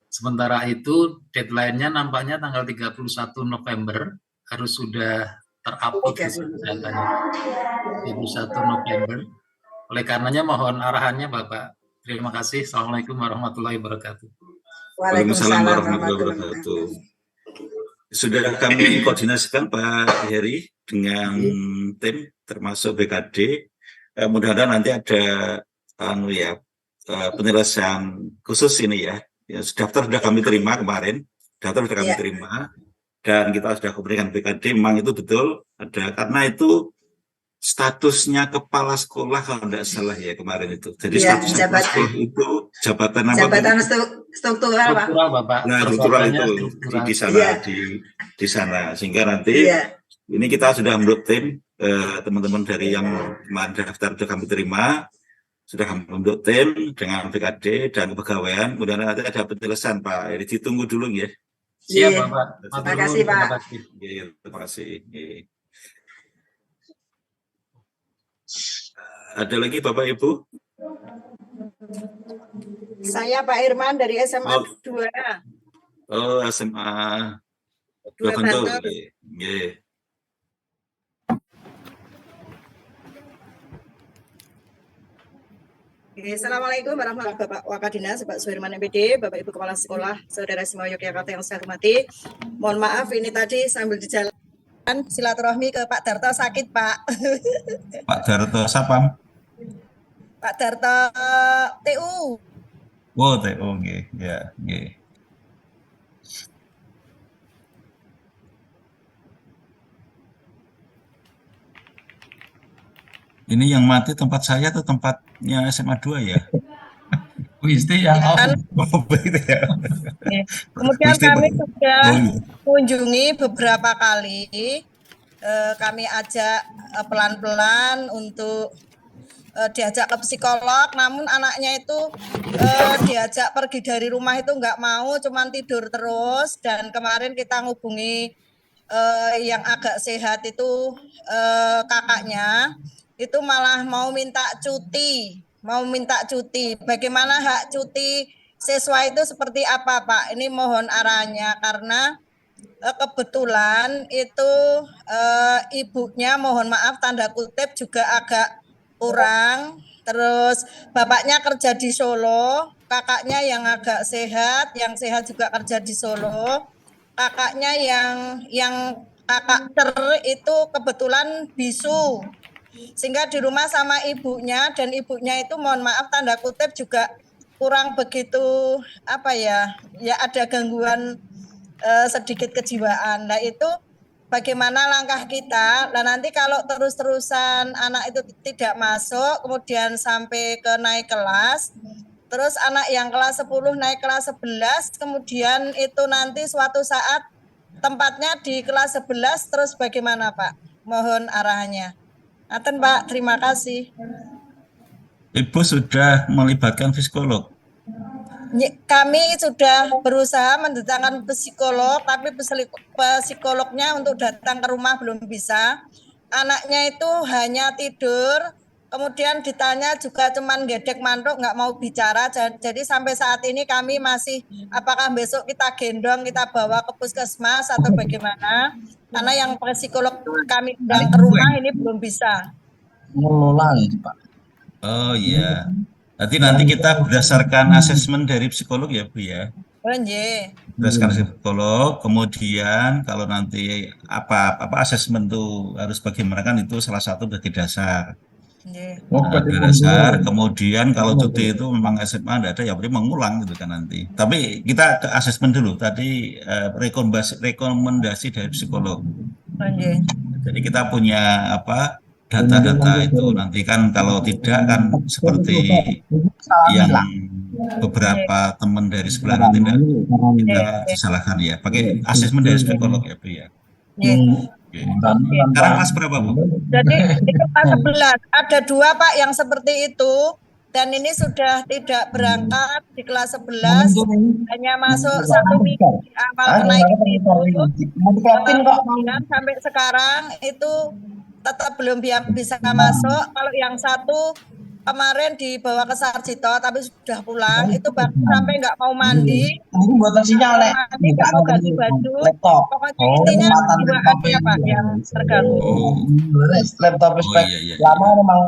Sementara itu deadline-nya nampaknya tanggal 31 November harus sudah terupload datanya. 31 November. Oleh karenanya mohon arahannya Bapak. Terima kasih. Assalamualaikum warahmatullahi wabarakatuh. Waalaikumsalam warahmatullahi wabarakatuh. Sudah kami koordinasikan Pak Heri dengan tim termasuk BKD. Mudah-mudahan nanti ada penyelesaian khusus ini ya. Daftar sudah kami terima kemarin. Daftar sudah kami terima. Dan kita sudah komunikasikan BKD, memang itu betul ada, karena itu statusnya kepala sekolah kalau tidak salah ya kemarin itu. Jadi statusnya kepala sekolah itu jabatan apa? Jabatan struktural Pak. Nah, struktural itu di sana di sana sehingga nanti ini kita sudah membentuk tim teman-teman dari yang kemarin daftar sudah kami terima, sudah kami membentuk tim dengan BKD dan kepegawaian. Mudah-mudahan nanti ada penyelesaian Pak. Jadi ditunggu dulu ya. Siap Bapak. Terima kasih Pak. Terima kasih. Ada lagi Bapak Ibu? Saya Pak Irman dari SMA 2. Oh, SMA 2 Bantul. Nggih. Assalamualaikum warahmatullahi wabarakatuh, Bapak Wakadinas, Bapak Suherman MPD, Bapak Ibu Kepala Sekolah, Saudara semua Yogyakarta yang saya hormati. Mohon maaf ini tadi sambil di jalan silaturahmi ke Pak Darto sakit Pak. Pak Darto siapa? Pak Darto TU. Oh TU, nggih, ya, nggih. Ini yang mati tempat saya atau tempatnya SMA 2 ya? Wisti yang Kemudian kami sudah mengunjungi beberapa kali. Kami ajak pelan-pelan untuk diajak ke psikolog, namun anaknya itu diajak pergi dari rumah itu nggak mau, cuman tidur terus. Dan kemarin kita ngubungi yang agak sehat itu kakaknya, itu malah mau minta cuti. Bagaimana hak cuti siswa itu seperti apa Pak? Ini mohon arahannya karena kebetulan itu ibunya mohon maaf tanda kutip juga agak kurang. Terus bapaknya kerja di Solo, kakaknya yang agak sehat, yang sehat juga kerja di Solo. Kakaknya yang kakak itu kebetulan bisu. Sehingga di rumah sama ibunya, dan ibunya itu mohon maaf tanda kutip juga kurang begitu ya ada gangguan sedikit kejiwaan. Nah itu bagaimana langkah kita? Nah nanti kalau terus-terusan anak itu tidak masuk, kemudian sampai ke naik kelas, terus anak yang kelas 10 naik kelas 11, kemudian itu nanti suatu saat tempatnya di kelas 11, terus bagaimana Pak? Mohon arahannya. Ngaten Pak, terima kasih. Ibu sudah melibatkan psikolog. Kami sudah berusaha mendatangkan psikolog, tapi psikolognya untuk datang ke rumah belum bisa. Anaknya itu hanya tidur, kemudian ditanya juga cuman gedek mantuk, nggak mau bicara. Jadi sampai saat ini kami masih, apakah besok kita gendong, kita bawa ke puskesmas atau bagaimana? Karena yang psikolog kami undang ke rumah ini belum bisa. Mengelola ya Pak. Oh iya. Nanti kita berdasarkan asesmen dari psikolog ya Bu ya. Oh, nggih. Berdasarkan psikolog, kemudian kalau nanti apa asesmen itu harus bagaimana kan itu salah satu bagi dasar. Bagi dasar, kemudian kalau cuti itu memang SMA tidak ada ya berarti mengulang gitu kan nanti. Tapi kita ke asesmen dulu tadi rekomendasi dari psikolog. Jadi kita punya data-data itu nanti kan kalau tidak kan seperti yang beberapa teman dari sebelah nanti kita disalahkan ya pakai asesmen dari psikolog ya Bu ya. Sekarang kelas berapa Bu? Jadi di kelas 11 ada 2 Pak yang seperti itu dan ini sudah tidak berangkat di kelas 11 hanya masuk 1 minggu di awal kenaikan itu kemudian sampai sekarang itu tetap belum bisa masuk. Kalau yang satu kemarin dibawa ke Sarjito tapi sudah pulang itu bahkan sampai nggak mau mandi. Ini buatan sinyal mandi nggak mau ganti baju. Pokoknya intinya jiwaannya Pak yang terganggu. Laptop iya. lama memang.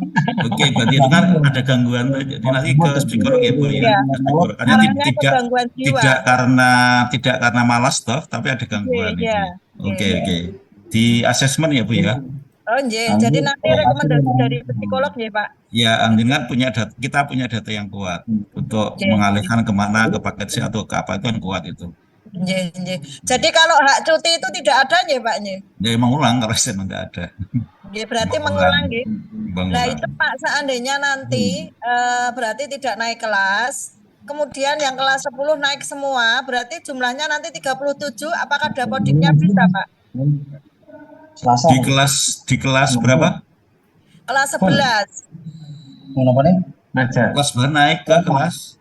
Oke, berarti itu kan ada gangguan. Jadi nanti ke psikolog ya Bu ya. Tidak karena malas toh, tapi ada gangguan. Oke. Di asesmen ya Bu ya. Oh nggih, jadi nanti rekomendasi dari psikolog ya Pak. Ya, kan kita punya data yang kuat untuk mengalihkan kemana ke paket C atau ke apa itu yang kuat itu. Nggih. Jadi kalau hak cuti itu tidak ada ya Pak nggih? Ya mengulang kalau SMA tidak ada. Nggih, berarti mengulang nggih. Nah itu Pak seandainya nanti berarti tidak naik kelas, kemudian yang kelas 10 naik semua, berarti jumlahnya nanti 37, apakah dapodiknya bisa Pak? Di kelas berapa? Kelas 11. Kelas naik ke kelas.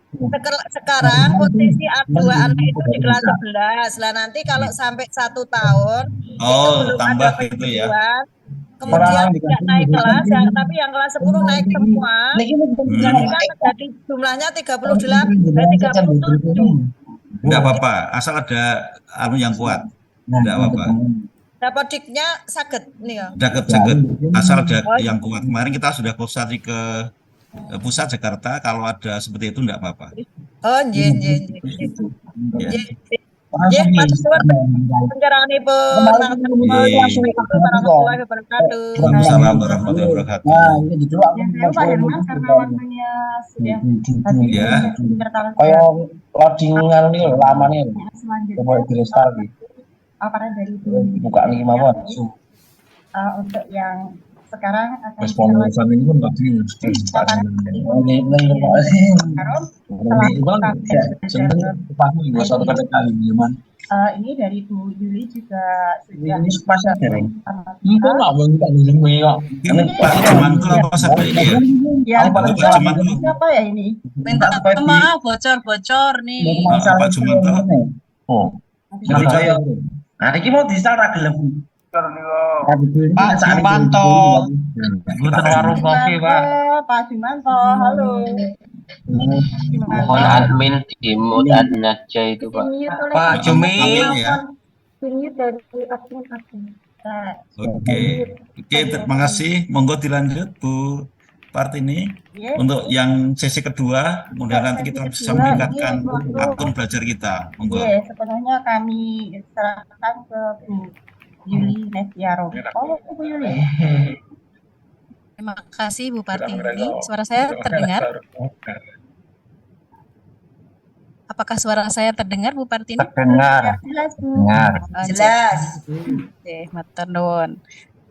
Sekarang posisi dua anak itu di kelas 11. Lah nanti kalau sampai 1 tahun itu belum tambah ada gitu ya. Kemudian tidak naik kelas, tapi yang kelas 10 naik semua. Nanti kan menjadi jumlahnya 37. Enggak apa-apa, asal ada yang kuat. Enggak apa-apa. Dapodiknya sakit nih ya. Sakit, asal ada yang kuat. Kemarin kita sudah koordinasi ke pusat Jakarta, kalau ada seperti itu enggak apa-apa. Oh, nggih. Nggih, matur suwun penjarahanipun. Warahmatullahi wabarakatuh. Waalaikumsalam warahmatullahi wabarakatuh. Pak Herman karena waktunya sudah habis. Kayak loadingan nih lama nih. Coba di restart gitu. Karena dari buka nih mawon. Untuk yang sekarang akan responsan ini pun tadi ini dari Bu Yuli juga sudah ini pasar dari itu nggak boleh kita ngomong kok ini Pak Jumanto apa siapa ini ya Pak Jumanto siapa ya ini minta maaf bocor nih Pak Jumanto nah ini mau di-start gelem Pak Jumanto Bukan warung kopi Pak Jumanto halo mohon admin di mute admin aja itu Pak Jumi Oke, terima kasih. Monggo dilanjut Bu Partini untuk yang sesi kedua. Kemudian nanti kita bisa meningkatkan akun belajar kita. Monggo. Sepenuhnya kami serahkan ke Bu Yuli Nestiaro. Bu Yuli. Terima kasih Bu Partini. Suara saya terdengar? Apakah suara saya terdengar Bu Partini? Terdengar. Jelas. Oke, matur nuwun.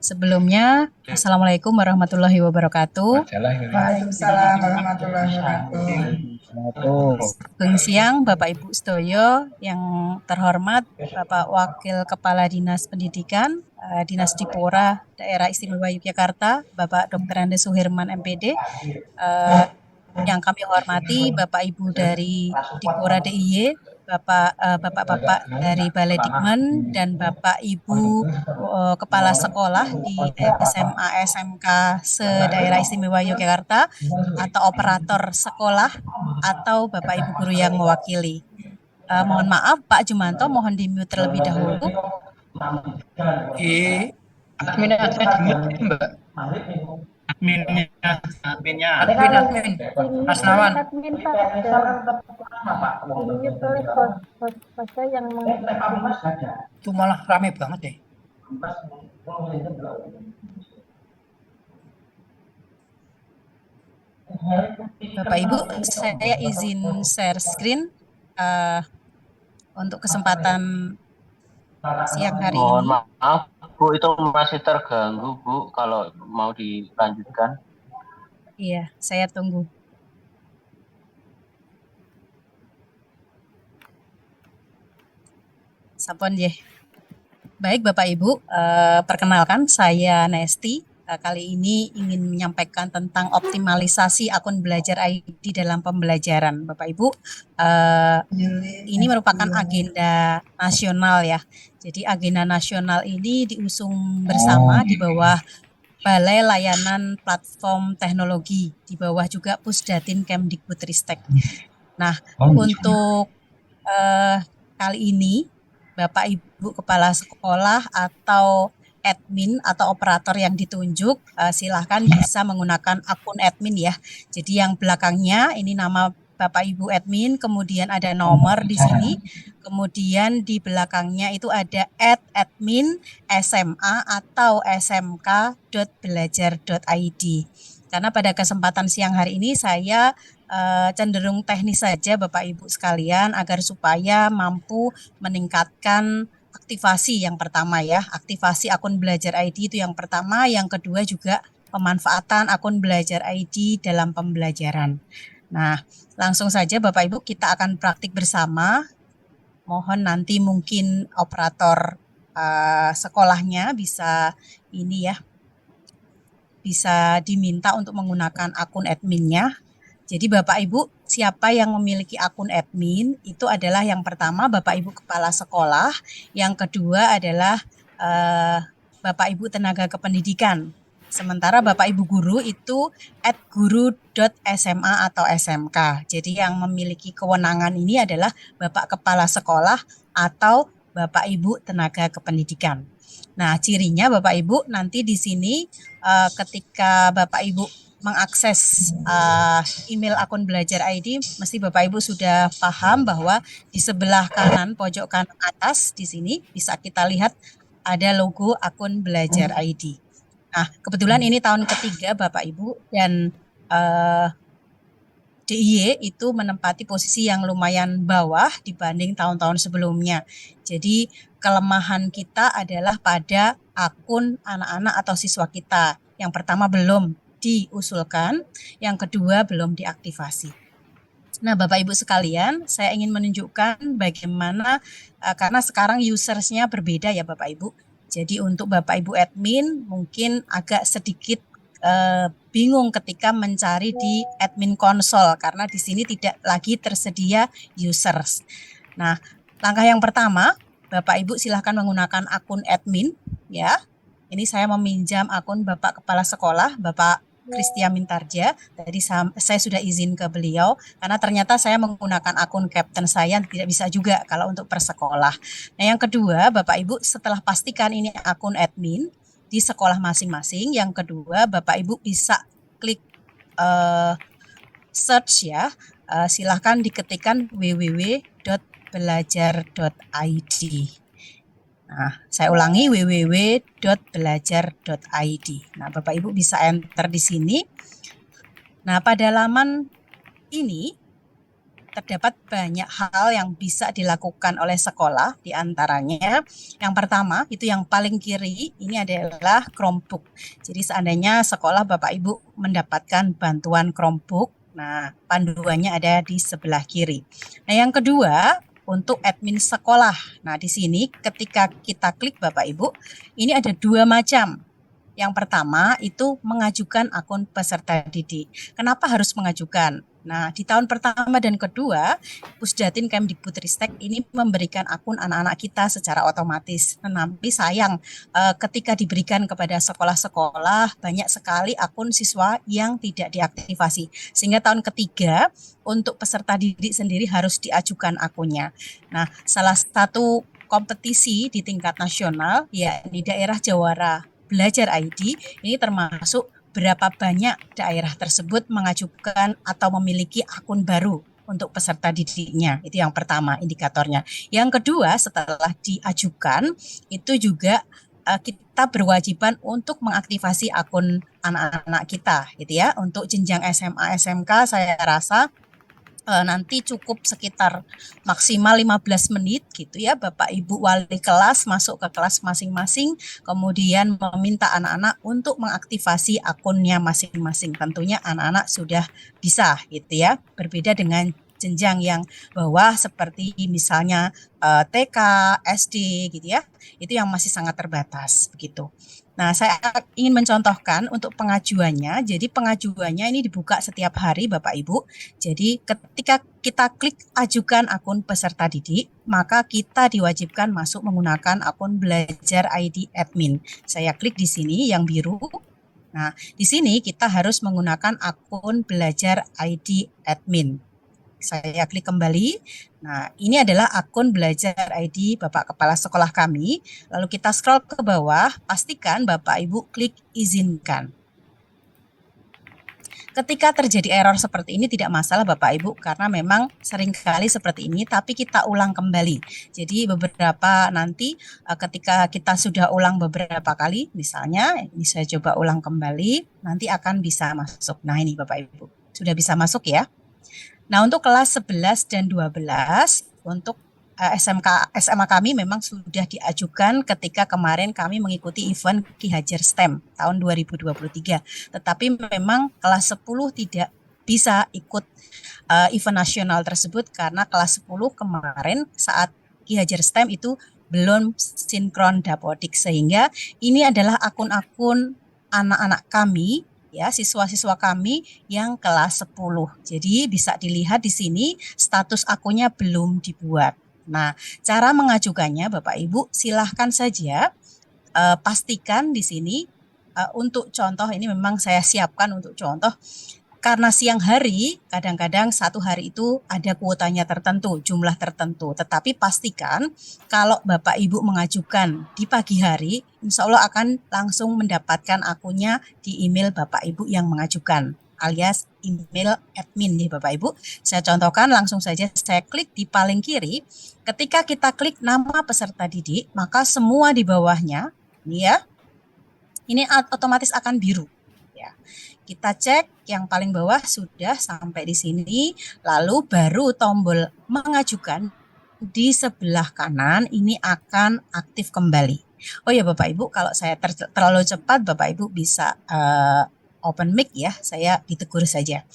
Sebelumnya, Assalamualaikum warahmatullahi wabarakatuh. Waalaikumsalam warahmatullahi wabarakatuh. Selamat siang Bapak Ibu Sedoyo yang terhormat Bapak Wakil Kepala Dinas Pendidikan, Dinas Dipora Daerah Istimewa Yogyakarta, Bapak Dr. Andes Suherman MPD, yang kami hormati Bapak Ibu dari Dipora DIY, Bapak-bapak dari Balai Dikmen, dan Bapak Ibu Kepala Sekolah di SMA SMK se-Daerah Istimewa Yogyakarta, atau operator sekolah, atau Bapak Ibu guru yang mewakili. Mohon maaf Pak Jumanto, mohon di-mute terlebih dahulu. Adminnya Mbak. Admin. Asnawan. Admin Pak, ini oleh host yang Itu malah rame banget deh. Bapak Ibu, saya izin share screen untuk kesempatan siang hari Mohon ini. maaf Bu, itu masih terganggu Bu kalau mau dilanjutkan. Iya, saya tunggu. Sampun ya. Baik Bapak Ibu, perkenalkan saya Nesti. Kali ini ingin menyampaikan tentang optimalisasi akun belajar ID dalam pembelajaran. Bapak Ibu, ini merupakan agenda nasional ya. Jadi agenda nasional ini diusung bersama di bawah Balai Layanan Platform Teknologi, di bawah juga Pusdatin Kemdikbudristek. Nah, untuk kali ini Bapak Ibu Kepala Sekolah atau admin atau operator yang ditunjuk, silahkan bisa menggunakan akun admin ya. Jadi yang belakangnya ini nama Bapak Ibu admin, kemudian ada nomor di sini, kemudian di belakangnya itu ada @admin SMA atau smk.belajar.id. Karena pada kesempatan siang hari ini saya cenderung teknis saja Bapak Ibu sekalian, agar supaya mampu meningkatkan aktivasi yang pertama ya, aktivasi akun belajar ID itu yang pertama, yang kedua juga pemanfaatan akun belajar ID dalam pembelajaran. Nah, langsung saja Bapak Ibu kita akan praktik bersama. Mohon nanti mungkin operator sekolahnya bisa ini ya, bisa diminta untuk menggunakan akun adminnya. Jadi Bapak Ibu, siapa yang memiliki akun admin itu adalah yang pertama Bapak Ibu Kepala Sekolah, yang kedua adalah Bapak Ibu Tenaga Kependidikan. Sementara Bapak Ibu Guru itu @guru.sma atau SMK. Jadi yang memiliki kewenangan ini adalah Bapak Kepala Sekolah atau Bapak Ibu Tenaga Kependidikan. Nah, cirinya Bapak Ibu nanti di sini ketika Bapak Ibu mengakses email akun belajar ID, mesti Bapak Ibu sudah paham bahwa di sebelah kanan pojok kanan atas di sini bisa kita lihat ada logo akun belajar ID. Nah, kebetulan ini tahun ketiga Bapak Ibu dan DIY itu menempati posisi yang lumayan bawah dibanding tahun-tahun sebelumnya. Jadi kelemahan kita adalah pada akun anak-anak atau siswa kita. Yang pertama belum diusulkan, yang kedua belum diaktifasi. Nah, Bapak Ibu sekalian, saya ingin menunjukkan bagaimana karena sekarang usersnya berbeda ya Bapak Ibu. Jadi untuk Bapak Ibu admin mungkin agak sedikit bingung ketika mencari di admin konsol karena di sini tidak lagi tersedia users. Nah, langkah yang pertama, Bapak Ibu silahkan menggunakan akun admin ya. Ini saya meminjam akun Bapak Kepala Sekolah, Bapak Kristia Mintarja. Tadi saya sudah izin ke beliau karena ternyata saya menggunakan akun Captain saya tidak bisa juga kalau untuk persekolah. Nah, yang kedua, Bapak Ibu setelah pastikan ini akun admin di sekolah masing-masing, yang kedua Bapak Ibu bisa klik search ya. Silahkan diketikkan www.belajar.id. Nah, saya ulangi www.belajar.id. Nah, Bapak Ibu bisa enter di sini. Nah, pada laman ini terdapat banyak hal yang bisa dilakukan oleh sekolah, di antaranya yang pertama itu yang paling kiri ini adalah Chromebook. Jadi seandainya sekolah Bapak Ibu mendapatkan bantuan Chromebook, nah panduannya ada di sebelah kiri. Nah, yang kedua untuk admin sekolah. Nah, di sini ketika kita klik Bapak Ibu, ini ada 2 macam. Yang pertama itu mengajukan akun peserta didik. Kenapa harus mengajukan? Nah, di tahun pertama dan kedua, Pusdatin Kemdikbudristek ini memberikan akun anak-anak kita secara otomatis. Tetapi sayang, ketika diberikan kepada sekolah-sekolah, banyak sekali akun siswa yang tidak diaktifasi. Sehingga tahun ketiga, untuk peserta didik sendiri harus diajukan akunnya. Nah, salah satu kompetisi di tingkat nasional, yakni daerah Jawara Belajar ID, ini termasuk berapa banyak daerah tersebut mengajukan atau memiliki akun baru untuk peserta didiknya. Itu yang pertama indikatornya. Yang kedua, setelah diajukan, itu juga kita berwajiban untuk mengaktifasi akun anak-anak kita, gitu ya. Untuk jenjang SMA, SMK, saya rasa nanti cukup sekitar maksimal 15 menit gitu ya, Bapak Ibu wali kelas masuk ke kelas masing-masing, kemudian meminta anak-anak untuk mengaktifasi akunnya masing-masing. Tentunya anak-anak sudah bisa gitu ya, berbeda dengan jenjang yang bawah seperti misalnya TK, SD gitu ya, itu yang masih sangat terbatas begitu. Nah, saya ingin mencontohkan untuk pengajuannya. Jadi pengajuannya ini dibuka setiap hari Bapak Ibu. Jadi ketika kita klik ajukan akun peserta didik, maka kita diwajibkan masuk menggunakan akun Belajar ID Admin. Saya klik di sini yang biru. Nah, di sini kita harus menggunakan akun Belajar ID Admin. Saya klik kembali. Nah, ini adalah akun Belajar ID Bapak Kepala Sekolah kami. Lalu kita scroll ke bawah, pastikan Bapak Ibu klik izinkan. Ketika terjadi error seperti ini tidak masalah Bapak Ibu, karena memang seringkali seperti ini, tapi kita ulang kembali. Jadi beberapa nanti ketika kita sudah ulang beberapa kali, misalnya ini saya coba ulang kembali, nanti akan bisa masuk. Nah, ini Bapak Ibu, sudah bisa masuk ya. Nah, untuk kelas 11 dan 12, untuk SMA kami memang sudah diajukan ketika kemarin kami mengikuti event Ki Hajar STEM tahun 2023. Tetapi memang kelas 10 tidak bisa ikut event nasional tersebut karena kelas 10 kemarin saat Ki Hajar STEM itu belum sinkron Dapodik. Sehingga ini adalah akun-akun anak-anak kami, ya, siswa-siswa kami yang kelas 10. Jadi bisa dilihat di sini status akunnya belum dibuat. Nah, cara mengajukannya Bapak Ibu silahkan saja pastikan di sini untuk contoh ini memang saya siapkan untuk contoh. Karena siang hari, kadang-kadang satu hari itu ada kuotanya tertentu, jumlah tertentu. Tetapi pastikan kalau Bapak Ibu mengajukan di pagi hari, insya Allah akan langsung mendapatkan akunnya di email Bapak Ibu yang mengajukan, alias email admin nih Bapak Ibu. Saya contohkan langsung saja, saya klik di paling kiri. Ketika kita klik nama peserta didik, maka semua di bawahnya, ini ya, ini otomatis akan biru. Ya. Kita cek yang paling bawah sudah sampai di sini, lalu baru tombol mengajukan di sebelah kanan ini akan aktif kembali. Oh ya Bapak Ibu, kalau saya terlalu cepat Bapak Ibu bisa open mic ya, saya ditegur saja.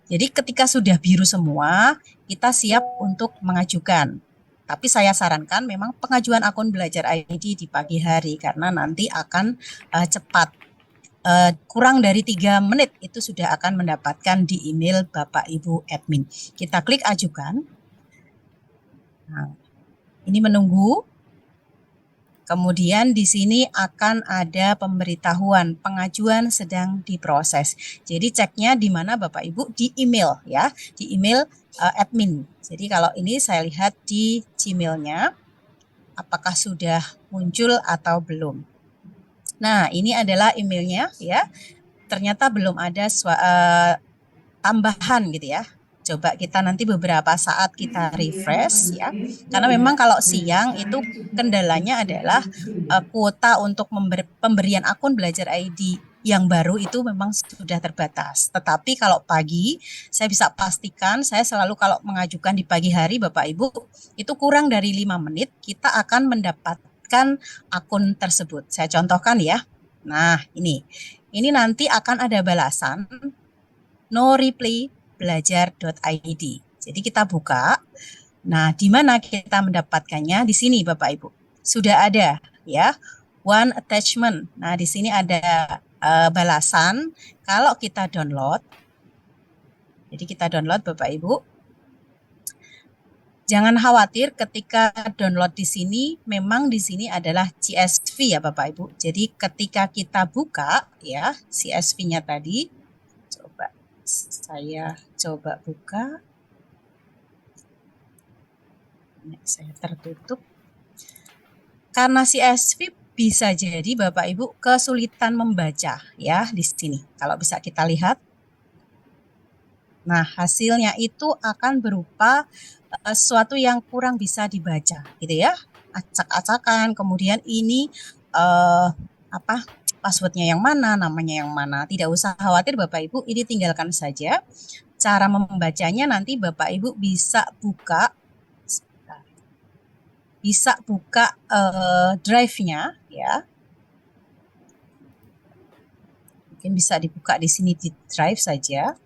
Jadi ketika sudah biru semua, kita siap untuk mengajukan. Tapi saya sarankan memang pengajuan akun Belajar ID di pagi hari karena nanti akan cepat. Kurang dari 3 menit itu sudah akan mendapatkan di email Bapak Ibu admin. Kita klik ajukan. Nah, ini menunggu. Kemudian di sini akan ada pemberitahuan pengajuan sedang diproses. Jadi ceknya di mana Bapak Ibu di email ya, di email admin. Jadi kalau ini saya lihat di Gmail-nya apakah sudah muncul atau belum. Nah, ini adalah emailnya ya. Ternyata belum ada tambahan gitu ya. Coba kita nanti beberapa saat kita refresh ya. Karena memang kalau siang itu kendalanya adalah kuota untuk pemberian akun Belajar ID yang baru itu memang sudah terbatas. Tetapi kalau pagi, saya bisa pastikan saya selalu kalau mengajukan di pagi hari Bapak Ibu, itu kurang dari 5 menit kita akan mendapatkan akun tersebut. Saya contohkan ya. Nah, ini nanti akan ada balasan no reply belajar.id. Jadi kita buka. Nah, di mana kita mendapatkannya? Di sini Bapak Ibu. Sudah ada ya, one attachment. Nah, di sini ada balasan kalau kita download. Jadi kita download Bapak Ibu. Jangan khawatir ketika download di sini, memang di sini adalah CSV ya Bapak Ibu. Jadi ketika kita buka ya CSV-nya tadi, saya coba buka. Ini saya tertutup. Karena CSV bisa jadi Bapak Ibu kesulitan membaca ya di sini. Kalau bisa kita lihat. Nah, hasilnya itu akan berupa sesuatu yang kurang bisa dibaca gitu ya. Acak-acakan, kemudian ini passwordnya yang mana, namanya yang mana. Tidak usah khawatir Bapak Ibu, ini tinggalkan saja. Cara membacanya nanti Bapak Ibu bisa buka drive-nya ya. Mungkin bisa dibuka di sini di drive saja.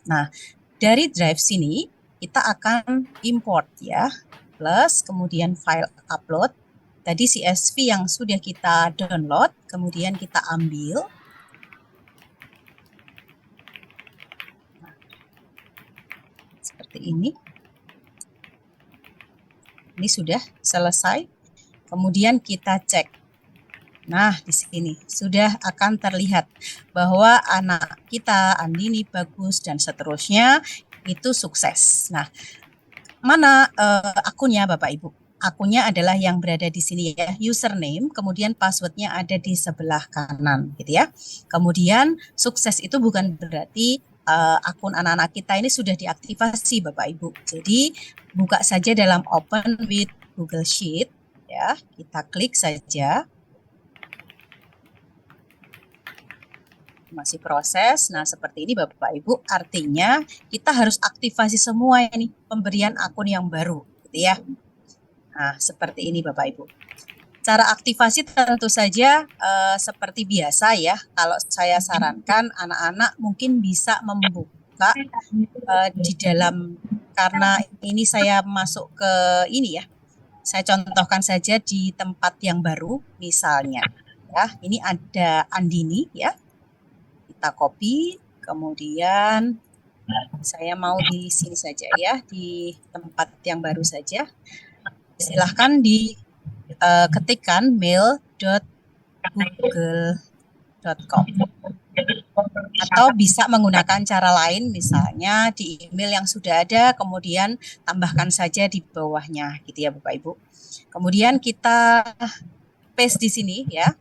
Nah, dari drive sini kita akan import ya. Plus kemudian file upload. Tadi CSV yang sudah kita download, kemudian kita ambil. Nah, seperti ini. Ini sudah selesai. Kemudian kita cek. Nah, di sini sudah akan terlihat bahwa anak kita, Andini, Bagus, dan seterusnya itu sukses. Nah, mana akunnya Bapak Ibu? Akunnya adalah yang berada di sini ya, username, kemudian passwordnya ada di sebelah kanan gitu ya. Kemudian sukses itu bukan berarti akun anak-anak kita ini sudah diaktifasi Bapak Ibu. Jadi buka saja dalam Open with Google Sheet ya, kita klik saja. Masih proses. Nah, seperti ini Bapak Ibu, artinya kita harus aktifasi semua ini pemberian akun yang baru gitu ya. Nah, seperti ini Bapak Ibu. Cara aktivasi tentu saja seperti biasa ya. Kalau saya sarankan anak-anak mungkin bisa membuka di dalam, karena ini saya masuk ke ini ya. Saya contohkan saja di tempat yang baru misalnya. Ya, ini ada Andini ya. Kita copy, kemudian saya mau di sini saja ya, di tempat yang baru saja. Silahkan ketikkan mail.google.com atau bisa menggunakan cara lain, misalnya di email yang sudah ada, kemudian tambahkan saja di bawahnya gitu ya Bapak Ibu. Kemudian kita paste di sini ya,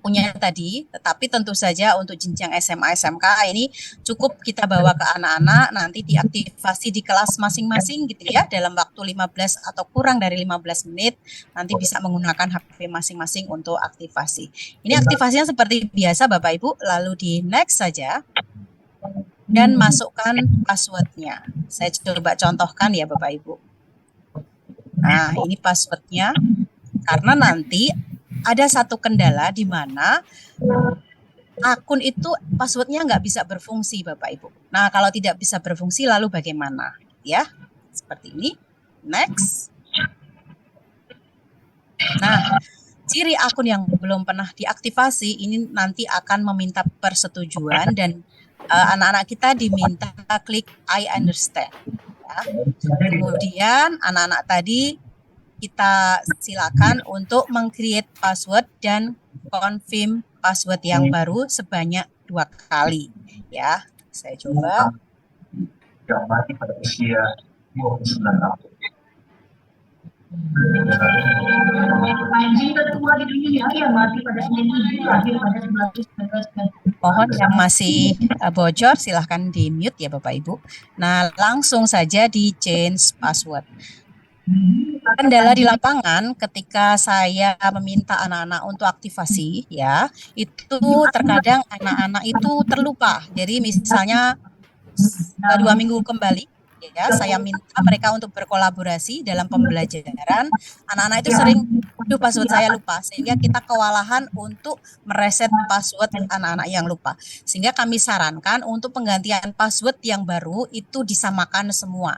punya tadi, tetapi tentu saja untuk jenjang SMA SMK ini cukup kita bawa ke anak-anak, nanti diaktifasi di kelas masing-masing gitu ya, dalam waktu 15 atau kurang dari 15 menit, nanti bisa menggunakan HP masing-masing untuk aktivasi. Ini aktivasinya seperti biasa Bapak Ibu, lalu di next saja dan masukkan passwordnya. Saya coba contohkan ya Bapak Ibu. Nah, ini passwordnya, karena nanti ada satu kendala di mana akun itu passwordnya nggak bisa berfungsi Bapak Ibu. Nah, kalau tidak bisa berfungsi lalu bagaimana? Ya, seperti ini. Next. Nah, ciri akun yang belum pernah diaktifasi ini nanti akan meminta persetujuan dan anak-anak kita diminta klik I understand. Ya. Kemudian anak-anak tadi kita silakan untuk meng-create password dan confirm password yang baru sebanyak 2 kali ya. Saya coba. Yang mati pada usia 29 tahun. Anjing tertua di dunia yang mati pada usia lahir pada 19. Mohon yang masih bocor silahkan di mute ya Bapak Ibu. Nah, langsung saja di change password. Kendala di lapangan ketika saya meminta anak-anak untuk aktivasi ya, itu terkadang anak-anak itu terlupa. Jadi misalnya 2 minggu kembali ya, saya minta mereka untuk berkolaborasi dalam pembelajaran. Anak-anak itu sering, aduh password saya lupa, sehingga kita kewalahan untuk mereset password anak-anak yang lupa. Sehingga kami sarankan untuk penggantian password yang baru itu disamakan semua.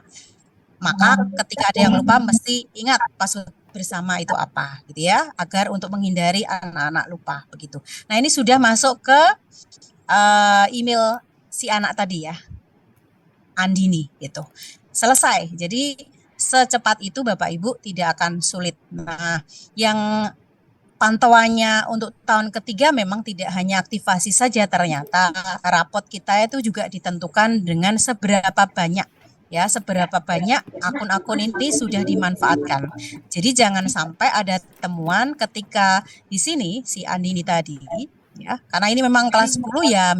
Maka ketika ada yang lupa mesti ingat password bersama itu apa, gitu ya, agar untuk menghindari anak-anak lupa begitu. Nah, ini sudah masuk ke email si anak tadi ya, Andini gitu. Selesai. Jadi secepat itu Bapak Ibu tidak akan sulit. Nah, yang pantauannya untuk tahun ketiga memang tidak hanya aktivasi saja, ternyata rapot kita itu juga ditentukan dengan seberapa banyak akun-akun ini sudah dimanfaatkan. Jadi jangan sampai ada temuan ketika di sini si Andini tadi ya, karena ini memang kelas 10 ya,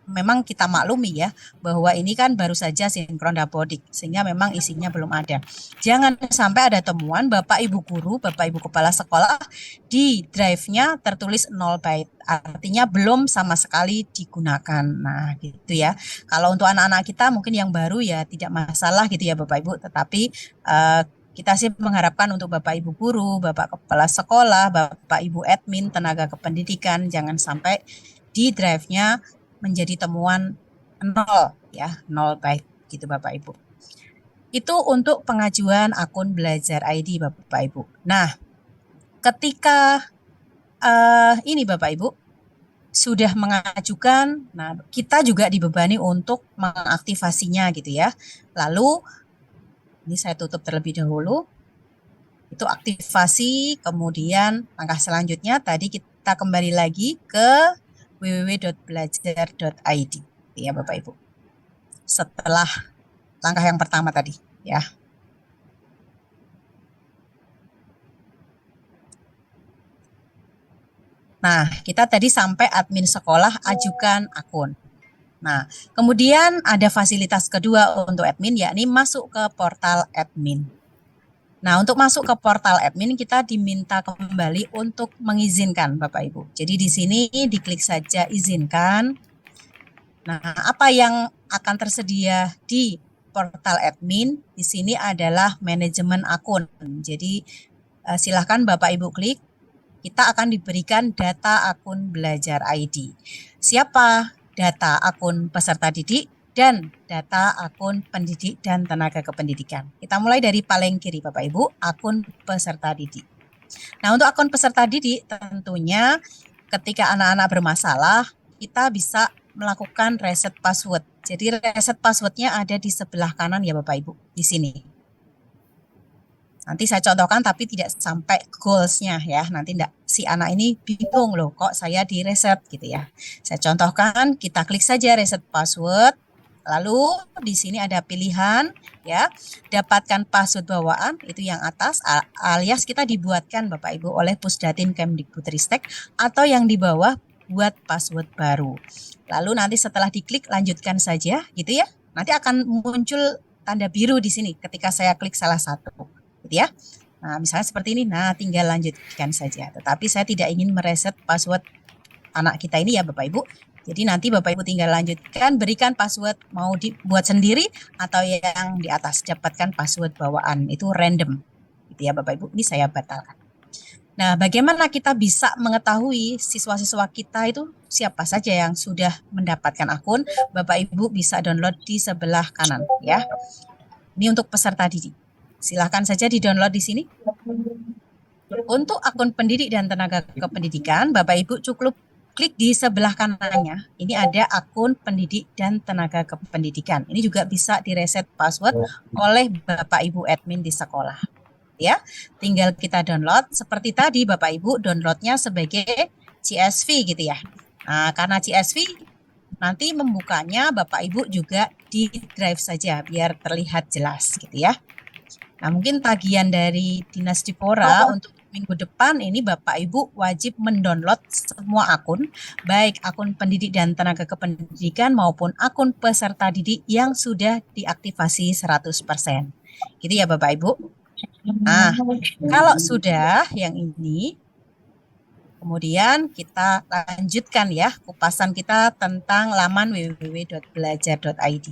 memang kita maklumi ya bahwa ini kan baru saja sinkron dapodik, sehingga memang isinya belum ada. Jangan sampai ada temuan Bapak Ibu guru, Bapak Ibu kepala sekolah di drive-nya tertulis 0 byte, artinya belum sama sekali digunakan. Nah gitu ya. Kalau untuk anak-anak kita mungkin yang baru ya tidak masalah gitu ya Bapak Ibu, tetapi kita sih mengharapkan untuk Bapak Ibu guru, Bapak kepala sekolah, Bapak Ibu admin, tenaga kependidikan, jangan sampai di drive-nya menjadi temuan 0 ya, 0 byte gitu Bapak Ibu. Itu untuk pengajuan akun Belajar ID Bapak Ibu. Nah, ketika ini Bapak Ibu sudah mengajukan, nah kita juga dibebani untuk mengaktifasinya gitu ya. Lalu ini saya tutup terlebih dahulu. Itu aktivasi, kemudian langkah selanjutnya tadi kita kembali lagi ke www.belajar.id ya Bapak Ibu. Setelah langkah yang pertama tadi ya. Nah, kita tadi sampai admin sekolah ajukan akun. Nah, kemudian ada fasilitas kedua untuk admin, yakni masuk ke portal admin. Nah, untuk masuk ke portal admin kita diminta kembali untuk mengizinkan Bapak Ibu. Jadi di sini diklik saja izinkan. Nah, apa yang akan tersedia di portal admin di sini adalah manajemen akun. Jadi silahkan Bapak Ibu klik. Kita akan diberikan data akun Belajar ID. Siapa data akun peserta didik dan data akun pendidik dan tenaga kependidikan. Kita mulai dari paling kiri Bapak Ibu, akun peserta didik. Nah, untuk akun peserta didik tentunya ketika anak-anak bermasalah, kita bisa melakukan reset password. Jadi reset passwordnya ada di sebelah kanan ya Bapak Ibu, di sini. Nanti saya contohkan tapi tidak sampai goals-nya ya. Nanti enggak, si anak ini bingung loh kok saya di reset gitu ya. Saya contohkan, kita klik saja reset password. Lalu di sini ada pilihan ya, dapatkan password bawaan itu yang atas, alias kita dibuatkan Bapak Ibu oleh Pusdatin Kemdikbudristek, atau yang di bawah buat password baru. Lalu nanti setelah diklik lanjutkan saja gitu ya. Nanti akan muncul tanda biru di sini ketika saya klik salah satu gitu ya. Nah, misalnya seperti ini. Nah, tinggal lanjutkan saja. Tetapi saya tidak ingin mereset password anak kita ini ya Bapak Ibu. Jadi nanti Bapak Ibu tinggal lanjutkan, berikan password mau dibuat sendiri atau yang di atas, dapatkan password bawaan, itu random gitu ya Bapak Ibu. Ini saya batalkan. Nah, bagaimana kita bisa mengetahui siswa-siswa kita itu siapa saja yang sudah mendapatkan akun? Bapak Ibu bisa download di sebelah kanan ya. Ini untuk peserta didik. Silahkan saja di-download di sini. Untuk akun pendidik dan tenaga kependidikan, Bapak Ibu cukup klik di sebelah kanannya. Ini ada akun pendidik dan tenaga kependidikan. Ini juga bisa direset password oleh Bapak Ibu admin di sekolah. Ya, tinggal kita download seperti tadi Bapak Ibu downloadnya sebagai CSV gitu ya. Nah, karena CSV nanti membukanya Bapak Ibu juga di drive saja biar terlihat jelas gitu ya. Nah, mungkin tagihan dari Dinas Dipora untuk minggu depan ini Bapak Ibu wajib mendownload semua akun, baik akun pendidik dan tenaga kependidikan maupun akun peserta didik yang sudah diaktifasi 100%. Gitu ya Bapak Ibu. Nah, kalau sudah yang ini, kemudian kita lanjutkan ya kupasan kita tentang laman www.belajar.id.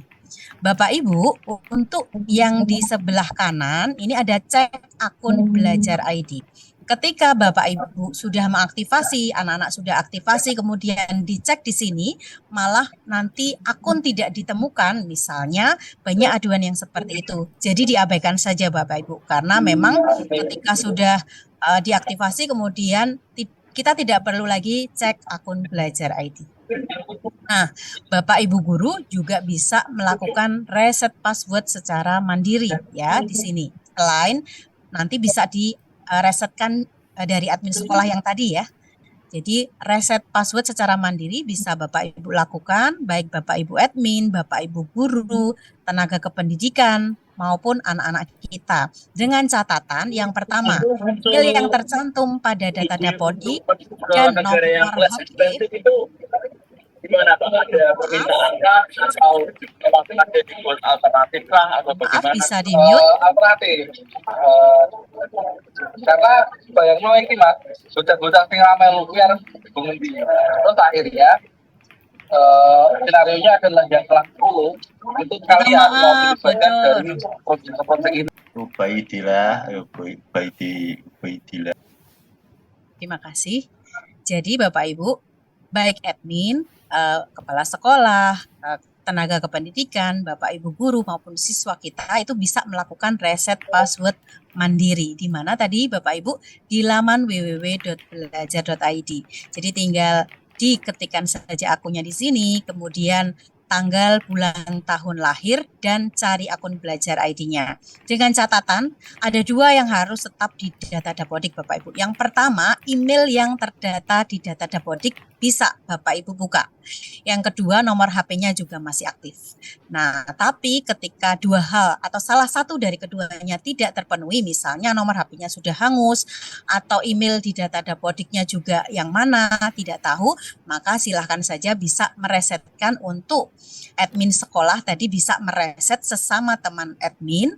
Bapak Ibu, untuk yang di sebelah kanan ini ada cek akun belajar ID. Ketika Bapak Ibu sudah mengaktifasi, anak-anak sudah aktifasi, kemudian dicek di sini, malah nanti akun tidak ditemukan, misalnya banyak aduan yang seperti itu. Jadi diabaikan saja Bapak Ibu, karena memang ketika sudah diaktifasi, kemudian kita tidak perlu lagi cek akun belajar ID. Nah, Bapak Ibu guru juga bisa melakukan reset password secara mandiri ya di sini. Selain nanti bisa resetkan dari admin sekolah yang tadi ya. Jadi reset password secara mandiri bisa Bapak Ibu lakukan, baik Bapak Ibu admin, Bapak Ibu guru, tenaga kependidikan, maupun anak-anak kita. Dengan catatan yang pertama, email yang tercantum pada data Dapodik dan nomor HP gimana Pak? Ada permintaan kah atau memang ada dibuat alternatif kah atau bagaimana? Bisa di-mute. Alternatif. Karena bayangno iki Mas, bocah-bocah sing ramel luar pengendi. Terus akhirnya skenario nya adalah yang kelas 10 itu kalian mau dilibatkan dari proyek ini. Baidillah. Terima kasih. Jadi Bapak Ibu, baik admin, kepala sekolah, tenaga kependidikan, Bapak Ibu guru maupun siswa kita itu bisa melakukan reset password mandiri, di mana tadi Bapak Ibu di laman www.belajar.id. Jadi tinggal diketikkan saja akunnya di sini, kemudian tanggal, bulan, tahun lahir, dan cari akun belajar ID-nya. Dengan catatan, ada dua yang harus tetap di data Dapodik Bapak Ibu. Yang pertama, email yang terdata di data Dapodik bisa Bapak Ibu buka. Yang kedua, nomor HP-nya juga masih aktif. Nah, tapi ketika dua hal atau salah satu dari keduanya tidak terpenuhi, misalnya nomor HP-nya sudah hangus, atau email di data Dapodiknya juga yang mana tidak tahu, maka silahkan saja bisa meresetkan untuk admin sekolah tadi bisa mereset sesama teman admin.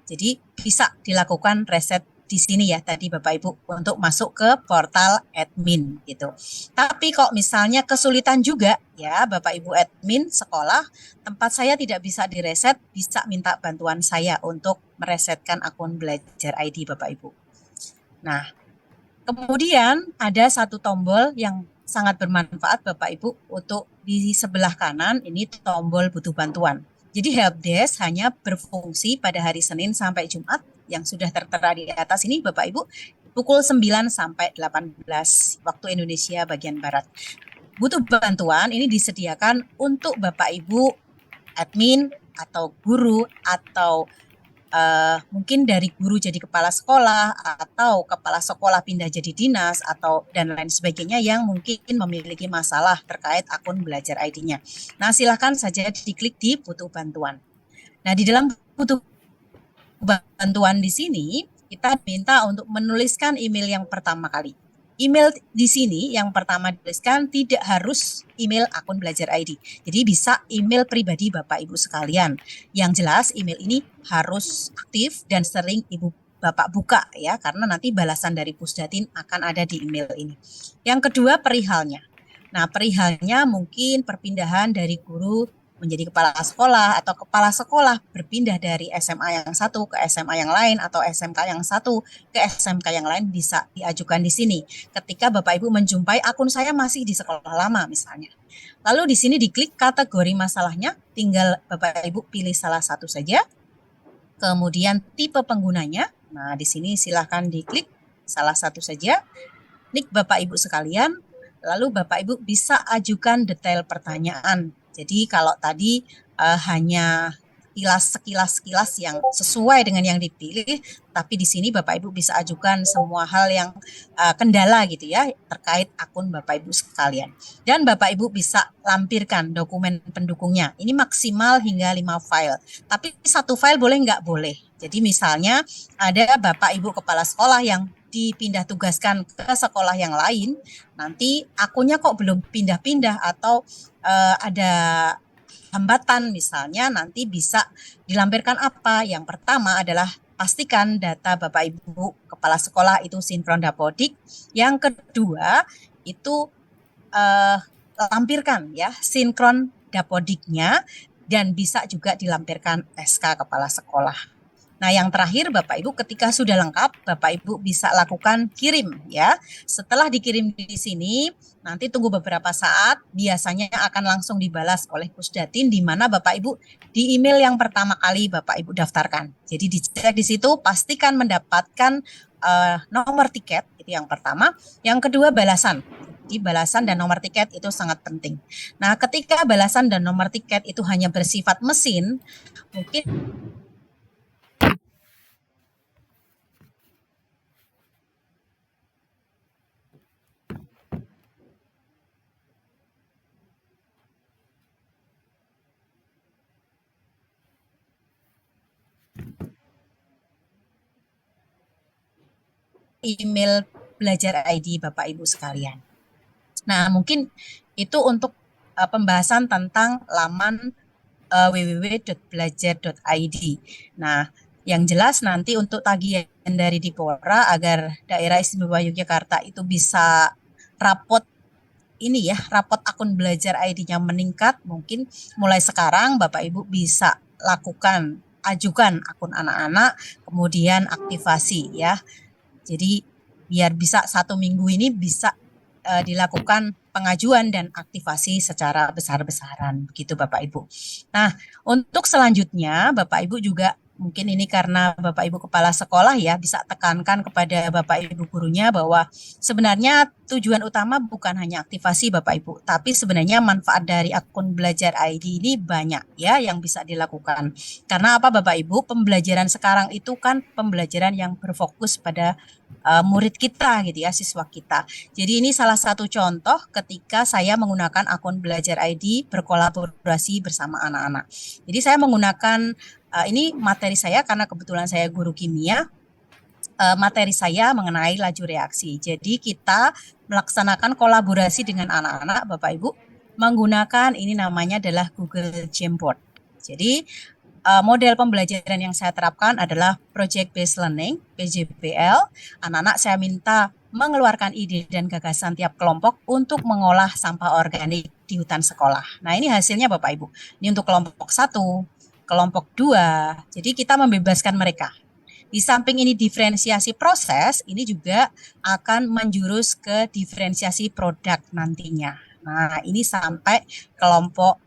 Jadi bisa dilakukan reset di sini ya tadi Bapak Ibu untuk masuk ke portal admin gitu. Tapi kok misalnya kesulitan juga ya Bapak Ibu admin sekolah, tempat saya tidak bisa direset, bisa minta bantuan saya untuk meresetkan akun belajar ID Bapak Ibu. Nah, kemudian ada satu tombol yang sangat bermanfaat Bapak Ibu untuk di sebelah kanan ini tombol butuh bantuan. Jadi helpdesk hanya berfungsi pada hari Senin sampai Jumat yang sudah tertera di atas ini Bapak Ibu pukul 9 sampai 18 waktu Indonesia bagian Barat. Butuh bantuan ini disediakan untuk Bapak Ibu admin atau guru atau mungkin dari guru jadi kepala sekolah atau kepala sekolah pindah jadi dinas atau dan lain sebagainya yang mungkin memiliki masalah terkait akun belajar ID-nya. Nah, silahkan saja diklik di butuh bantuan. Nah, di dalam butuh bantuan di sini kita minta untuk menuliskan email yang pertama kali. Email di sini yang pertama dituliskan tidak harus email akun belajar ID. Jadi bisa email pribadi Bapak Ibu sekalian. Yang jelas email ini harus aktif dan sering Ibu Bapak buka ya karena nanti balasan dari Pusdatin akan ada di email ini. Yang kedua perihalnya. Nah, perihalnya mungkin perpindahan dari guru menjadi kepala sekolah atau kepala sekolah berpindah dari SMA yang satu ke SMA yang lain atau SMK yang satu ke SMK yang lain bisa diajukan di sini. Ketika Bapak Ibu menjumpai akun saya masih di sekolah lama misalnya. Lalu di sini diklik kategori masalahnya, tinggal Bapak Ibu pilih salah satu saja. Kemudian tipe penggunanya. Nah, di sini silahkan diklik salah satu saja. Nik Bapak Ibu sekalian, lalu Bapak Ibu bisa ajukan detail pertanyaan. Jadi kalau tadi hanya sekilas yang sesuai dengan yang dipilih, tapi di sini Bapak Ibu bisa ajukan semua hal yang kendala gitu ya terkait akun Bapak Ibu sekalian. Dan Bapak Ibu bisa lampirkan dokumen pendukungnya. Ini maksimal hingga 5 file. Tapi satu file boleh nggak? Boleh. Jadi misalnya ada Bapak Ibu kepala sekolah yang dipindah tugaskan ke sekolah yang lain, nanti akunnya kok belum pindah-pindah atau ada hambatan misalnya, nanti bisa dilampirkan apa? Yang pertama adalah pastikan data Bapak Ibu kepala sekolah itu sinkron Dapodik. Yang kedua itu lampirkan ya sinkron Dapodiknya dan bisa juga dilampirkan SK kepala sekolah. Nah, yang terakhir Bapak Ibu, ketika sudah lengkap, Bapak Ibu bisa lakukan kirim ya. Setelah dikirim di sini, nanti tunggu beberapa saat, biasanya akan langsung dibalas oleh Pusdatin, di mana Bapak Ibu di email yang pertama kali Bapak Ibu daftarkan. Jadi dicek di situ, pastikan mendapatkan nomor tiket, itu yang pertama. Yang kedua, balasan. Jadi balasan dan nomor tiket itu sangat penting. Nah, ketika balasan dan nomor tiket itu hanya bersifat mesin, mungkin email belajar ID Bapak Ibu sekalian. Nah, mungkin itu untuk pembahasan tentang laman www.belajar.id. Nah, yang jelas nanti untuk tagihan dari Dipora agar Daerah Istimewa Yogyakarta itu bisa rapot ini ya, rapot akun belajar ID-nya meningkat, mungkin mulai sekarang Bapak Ibu bisa lakukan, ajukan akun anak-anak, kemudian aktivasi ya. Jadi biar bisa 1 minggu ini bisa dilakukan pengajuan dan aktivasi secara besar-besaran begitu Bapak Ibu. Nah, untuk selanjutnya Bapak Ibu juga mungkin ini karena Bapak Ibu kepala sekolah ya, bisa tekankan kepada Bapak Ibu gurunya bahwa sebenarnya tujuan utama bukan hanya aktivasi Bapak Ibu, tapi sebenarnya manfaat dari akun belajar ID ini banyak ya yang bisa dilakukan. Karena apa Bapak Ibu, pembelajaran sekarang itu kan pembelajaran yang berfokus pada murid kita gitu ya, siswa kita. Jadi ini salah satu contoh ketika saya menggunakan akun belajar ID berkolaborasi bersama anak-anak. Jadi saya menggunakan ini materi saya karena kebetulan saya guru kimia, materi saya mengenai laju reaksi. Jadi kita melaksanakan kolaborasi dengan anak-anak Bapak Ibu menggunakan ini namanya adalah Google Jamboard. Jadi model pembelajaran yang saya terapkan adalah Project Based Learning, PJBL. Anak-anak saya minta mengeluarkan ide dan gagasan tiap kelompok untuk mengolah sampah organik di hutan sekolah. Nah, ini hasilnya Bapak Ibu. Ini untuk kelompok 1, kelompok 2. Jadi kita membebaskan mereka. Di samping ini diferensiasi proses, ini juga akan menjurus ke diferensiasi produk nantinya. Nah, ini sampai kelompok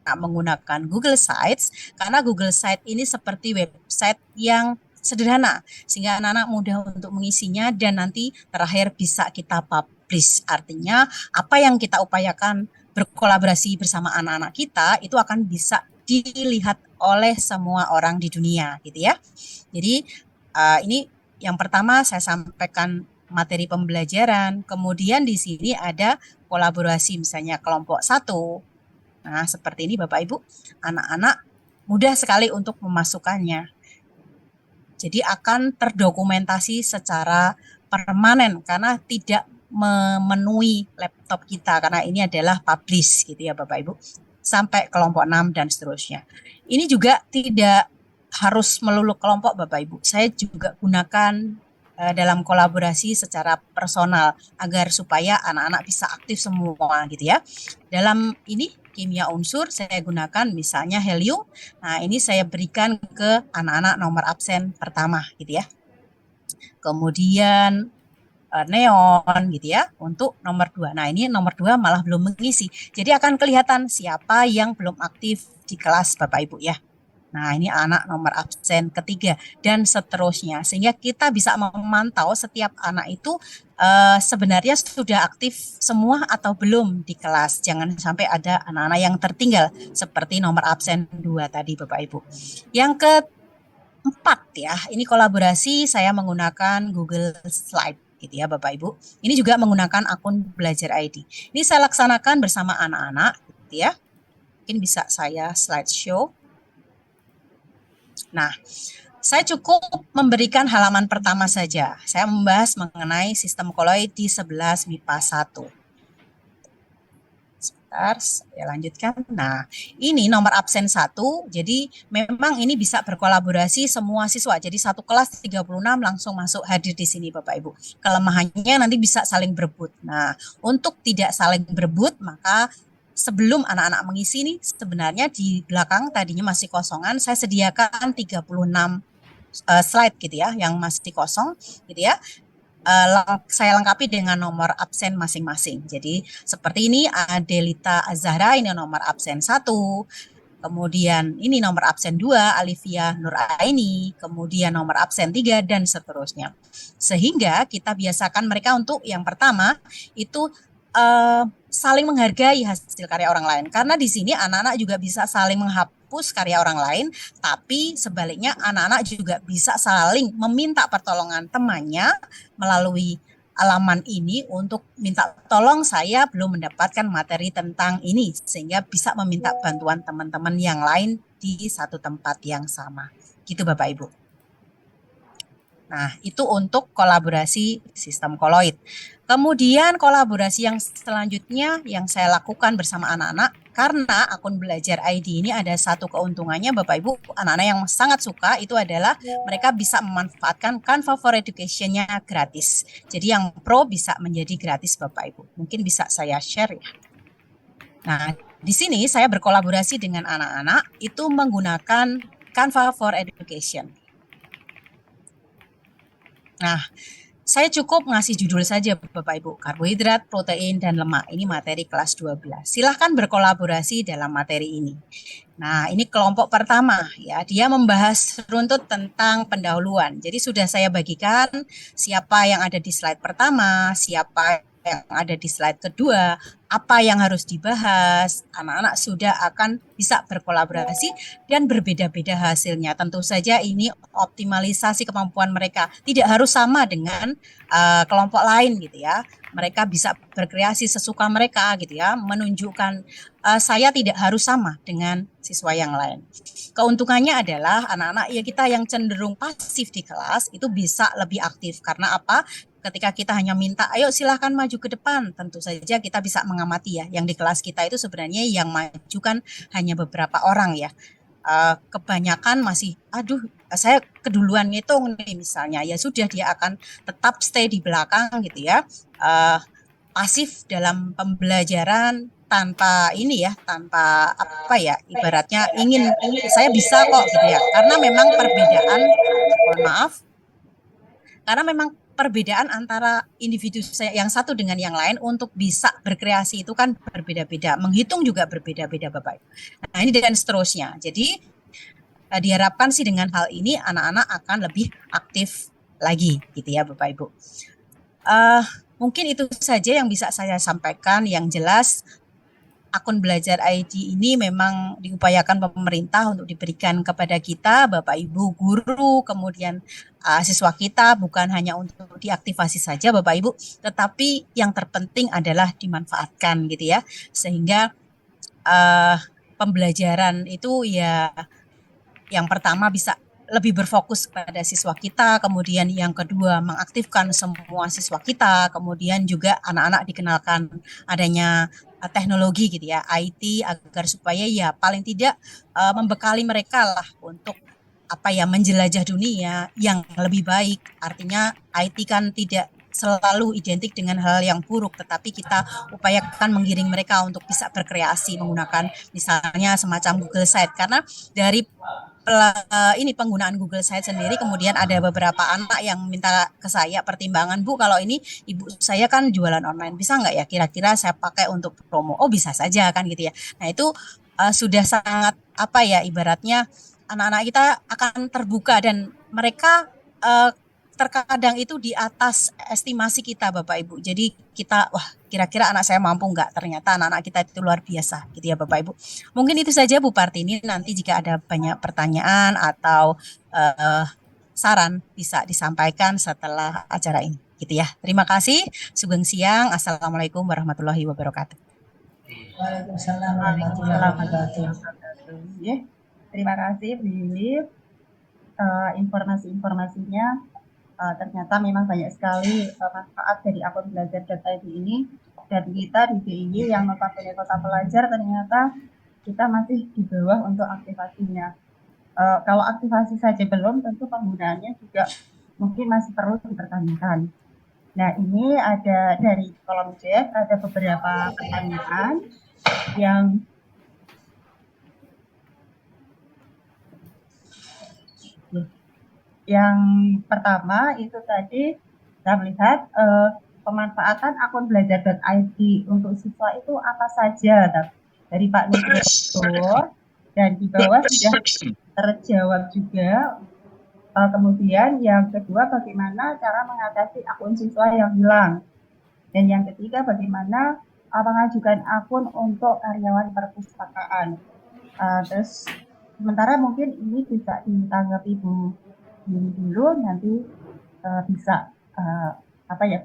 menggunakan Google Sites, karena Google Sites ini seperti website yang sederhana sehingga anak-anak mudah untuk mengisinya dan nanti terakhir bisa kita publish. Artinya apa yang kita upayakan berkolaborasi bersama anak-anak kita itu akan bisa dilihat oleh semua orang di dunia gitu ya. Jadi ini yang pertama saya sampaikan materi pembelajaran, kemudian di sini ada kolaborasi misalnya kelompok 1. Nah, seperti ini Bapak Ibu, anak-anak mudah sekali untuk memasukkannya. Jadi akan terdokumentasi secara permanen karena tidak memenuhi laptop kita karena ini adalah publish gitu ya Bapak Ibu. Sampai kelompok 6 dan seterusnya. Ini juga tidak harus melulu kelompok Bapak Ibu. Saya juga gunakan dalam kolaborasi secara personal agar supaya anak-anak bisa aktif semua gitu ya. Dalam ini kimia unsur saya gunakan misalnya helium. Nah, ini saya berikan ke anak-anak nomor absen pertama gitu ya. Kemudian neon gitu ya untuk nomor 2. Nah, ini nomor 2 malah belum mengisi. Jadi akan kelihatan siapa yang belum aktif di kelas Bapak Ibu ya. Nah, ini anak nomor absen ketiga dan seterusnya. Sehingga kita bisa memantau setiap anak itu sebenarnya sudah aktif semua atau belum di kelas. Jangan sampai ada anak-anak yang tertinggal seperti nomor absen 2 tadi Bapak Ibu. Yang keempat ya, ini kolaborasi saya menggunakan Google Slide gitu ya Bapak Ibu. Ini juga menggunakan akun belajar ID. Ini saya laksanakan bersama anak-anak gitu ya. Mungkin bisa saya slideshow. Nah, saya cukup memberikan halaman pertama saja. Saya membahas mengenai sistem koloid di 11 MIPA 1. Sebentar. Sebentar, saya lanjutkan. Nah, ini nomor absen 1, jadi memang ini bisa berkolaborasi semua siswa. Jadi satu kelas 36 langsung masuk hadir di sini Bapak Ibu. Kelemahannya nanti bisa saling berebut. Nah, untuk tidak saling berebut, maka sebelum anak-anak mengisi nih, sebenarnya di belakang tadinya masih kosongan, saya sediakan 36 slide gitu ya, yang masih kosong gitu ya. Saya lengkapi dengan nomor absen masing-masing. Jadi seperti ini Adelita Azahra, ini nomor absen 1. Kemudian ini nomor absen 2 Alivia Nuraini, kemudian nomor absen 3 dan seterusnya. Sehingga kita biasakan mereka untuk yang pertama itu saling menghargai hasil karya orang lain. Karena di sini anak-anak juga bisa saling menghapus karya orang lain, tapi sebaliknya anak-anak juga bisa saling meminta pertolongan temannya melalui alaman ini untuk minta tolong, saya belum mendapatkan materi tentang ini, sehingga bisa meminta bantuan teman-teman yang lain di satu tempat yang sama. Gitu Bapak Ibu. Nah, itu untuk kolaborasi sistem koloid. Kemudian kolaborasi yang selanjutnya yang saya lakukan bersama anak-anak, karena akun belajar ID ini ada satu keuntungannya Bapak Ibu, anak-anak yang sangat suka itu adalah mereka bisa memanfaatkan Canva for Education-nya gratis. Jadi yang pro bisa menjadi gratis Bapak Ibu. Mungkin bisa saya share ya. Nah, di sini saya berkolaborasi dengan anak-anak itu menggunakan Canva for Education. Nah, saya cukup ngasih judul saja Bapak Ibu, karbohidrat, protein, dan lemak. Ini materi kelas 12. Silahkan berkolaborasi dalam materi ini. Nah, ini kelompok pertama ya, dia membahas runtut tentang pendahuluan. Jadi sudah saya bagikan siapa yang ada di slide pertama, siapa yang ada di slide kedua, apa yang harus dibahas. Anak-anak sudah akan bisa berkolaborasi dan berbeda-beda hasilnya. Tentu saja ini optimalisasi kemampuan mereka. Tidak harus sama dengan kelompok lain gitu ya. Mereka bisa berkreasi sesuka mereka gitu ya, menunjukkan saya tidak harus sama dengan siswa yang lain. Keuntungannya adalah anak-anak ya kita yang cenderung pasif di kelas itu bisa lebih aktif. Karena apa? Ketika kita hanya minta, ayo silahkan maju ke depan, tentu saja kita bisa mengamati ya, yang di kelas kita itu sebenarnya yang maju kan hanya beberapa orang ya. Kebanyakan masih, aduh saya keduluan ngitung nih misalnya, ya sudah dia akan tetap stay di belakang gitu ya, pasif dalam pembelajaran tanpa ini ya, tanpa apa ya, ibaratnya ingin saya bisa kok gitu ya, karena memang perbedaan, mohon maaf, karena memang perbedaan antara individu yang satu dengan yang lain untuk bisa berkreasi itu kan berbeda-beda, menghitung juga berbeda-beda Bapak. Nah ini dan seterusnya. Jadi diharapkan sih dengan hal ini anak-anak akan lebih aktif lagi gitu ya Bapak Ibu. Mungkin itu saja yang bisa saya sampaikan. Yang jelas akun belajar ID ini memang diupayakan pemerintah untuk diberikan kepada kita, Bapak Ibu guru, kemudian siswa kita, bukan hanya untuk diaktifasi saja Bapak Ibu, tetapi yang terpenting adalah dimanfaatkan gitu ya, sehingga pembelajaran itu ya yang pertama bisa lebih berfokus pada siswa kita, kemudian yang kedua mengaktifkan semua siswa kita, kemudian juga anak-anak dikenalkan adanya teknologi gitu ya, IT, agar supaya ya paling tidak membekali mereka lah untuk apa ya, menjelajah dunia yang lebih baik. Artinya IT kan tidak selalu identik dengan hal yang buruk, tetapi kita upayakan menggiring mereka untuk bisa berkreasi menggunakan misalnya semacam Google Site, karena dari ini penggunaan Google Site sendiri, kemudian ada beberapa anak yang minta ke saya pertimbangan, Bu, kalau ini ibu saya kan jualan online, bisa nggak ya kira-kira saya pakai untuk promo? Oh bisa saja kan gitu ya. Nah itu sudah sangat apa ya, ibaratnya anak-anak kita akan terbuka dan mereka terkadang itu di atas estimasi kita Bapak Ibu. Jadi kita, wah kira-kira anak saya mampu nggak? Ternyata anak-anak kita itu luar biasa gitu ya Bapak Ibu. Mungkin itu saja Bu Partini, nanti jika ada banyak pertanyaan atau saran bisa disampaikan setelah acara ini gitu ya. Terima kasih, sugeng siang, Assalamualaikum warahmatullahi wabarakatuh. Waalaikumsalam warahmatullahi wabarakatuh. Terima kasih Bu Lili informasi-informasinya. ternyata memang banyak sekali manfaat dari akun belajar.id ini, dan kita di DIY yang notabene kota pelajar ternyata kita masih di bawah untuk aktivasinya. Kalau aktivasi saja belum, tentu penggunaannya juga mungkin masih perlu dipertanyakan. Nah, ini ada dari kolom chat, ada beberapa pertanyaan yang pertama itu tadi saya melihat pemanfaatan akun belajar.id untuk siswa itu apa saja, dari Pak Nugroho, dan di bawah sudah terjawab juga. Kemudian yang kedua, bagaimana cara mengatasi akun siswa yang hilang, dan yang ketiga, bagaimana mengajukan akun untuk karyawan perpustakaan. Terus sementara mungkin ini bisa ditanggapi Bu Yuni dulu, nanti bisa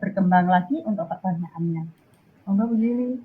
berkembang lagi untuk pertanyaannya. Monggo Bu Yuni.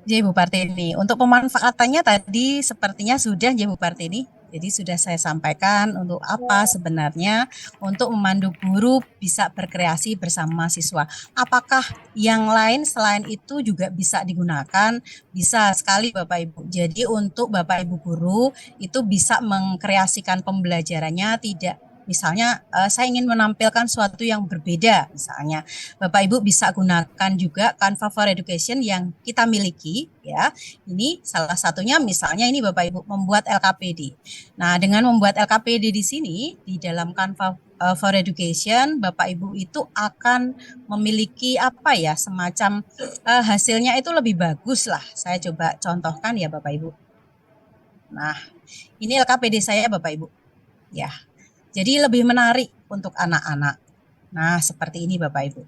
Ya Bu Partini, untuk pemanfaatannya tadi sepertinya sudah ya Bu Partini. Jadi sudah saya sampaikan untuk apa sebenarnya untuk memandu guru bisa berkreasi bersama siswa. Apakah yang lain selain itu juga bisa digunakan? Bisa sekali Bapak Ibu. Jadi untuk Bapak Ibu guru itu bisa mengkreasikan pembelajarannya, tidak misalnya saya ingin menampilkan sesuatu yang berbeda, misalnya Bapak Ibu bisa gunakan juga Canva for Education yang kita miliki ya. Ini salah satunya, misalnya ini Bapak Ibu membuat LKPD. Nah, dengan membuat LKPD di sini di dalam Canva for Education, Bapak Ibu itu akan memiliki semacam hasilnya itu lebih bagus lah. Saya coba contohkan ya Bapak Ibu. Nah, ini LKPD saya Bapak Ibu. Ya. Jadi lebih menarik untuk anak-anak. Nah, seperti ini Bapak Ibu.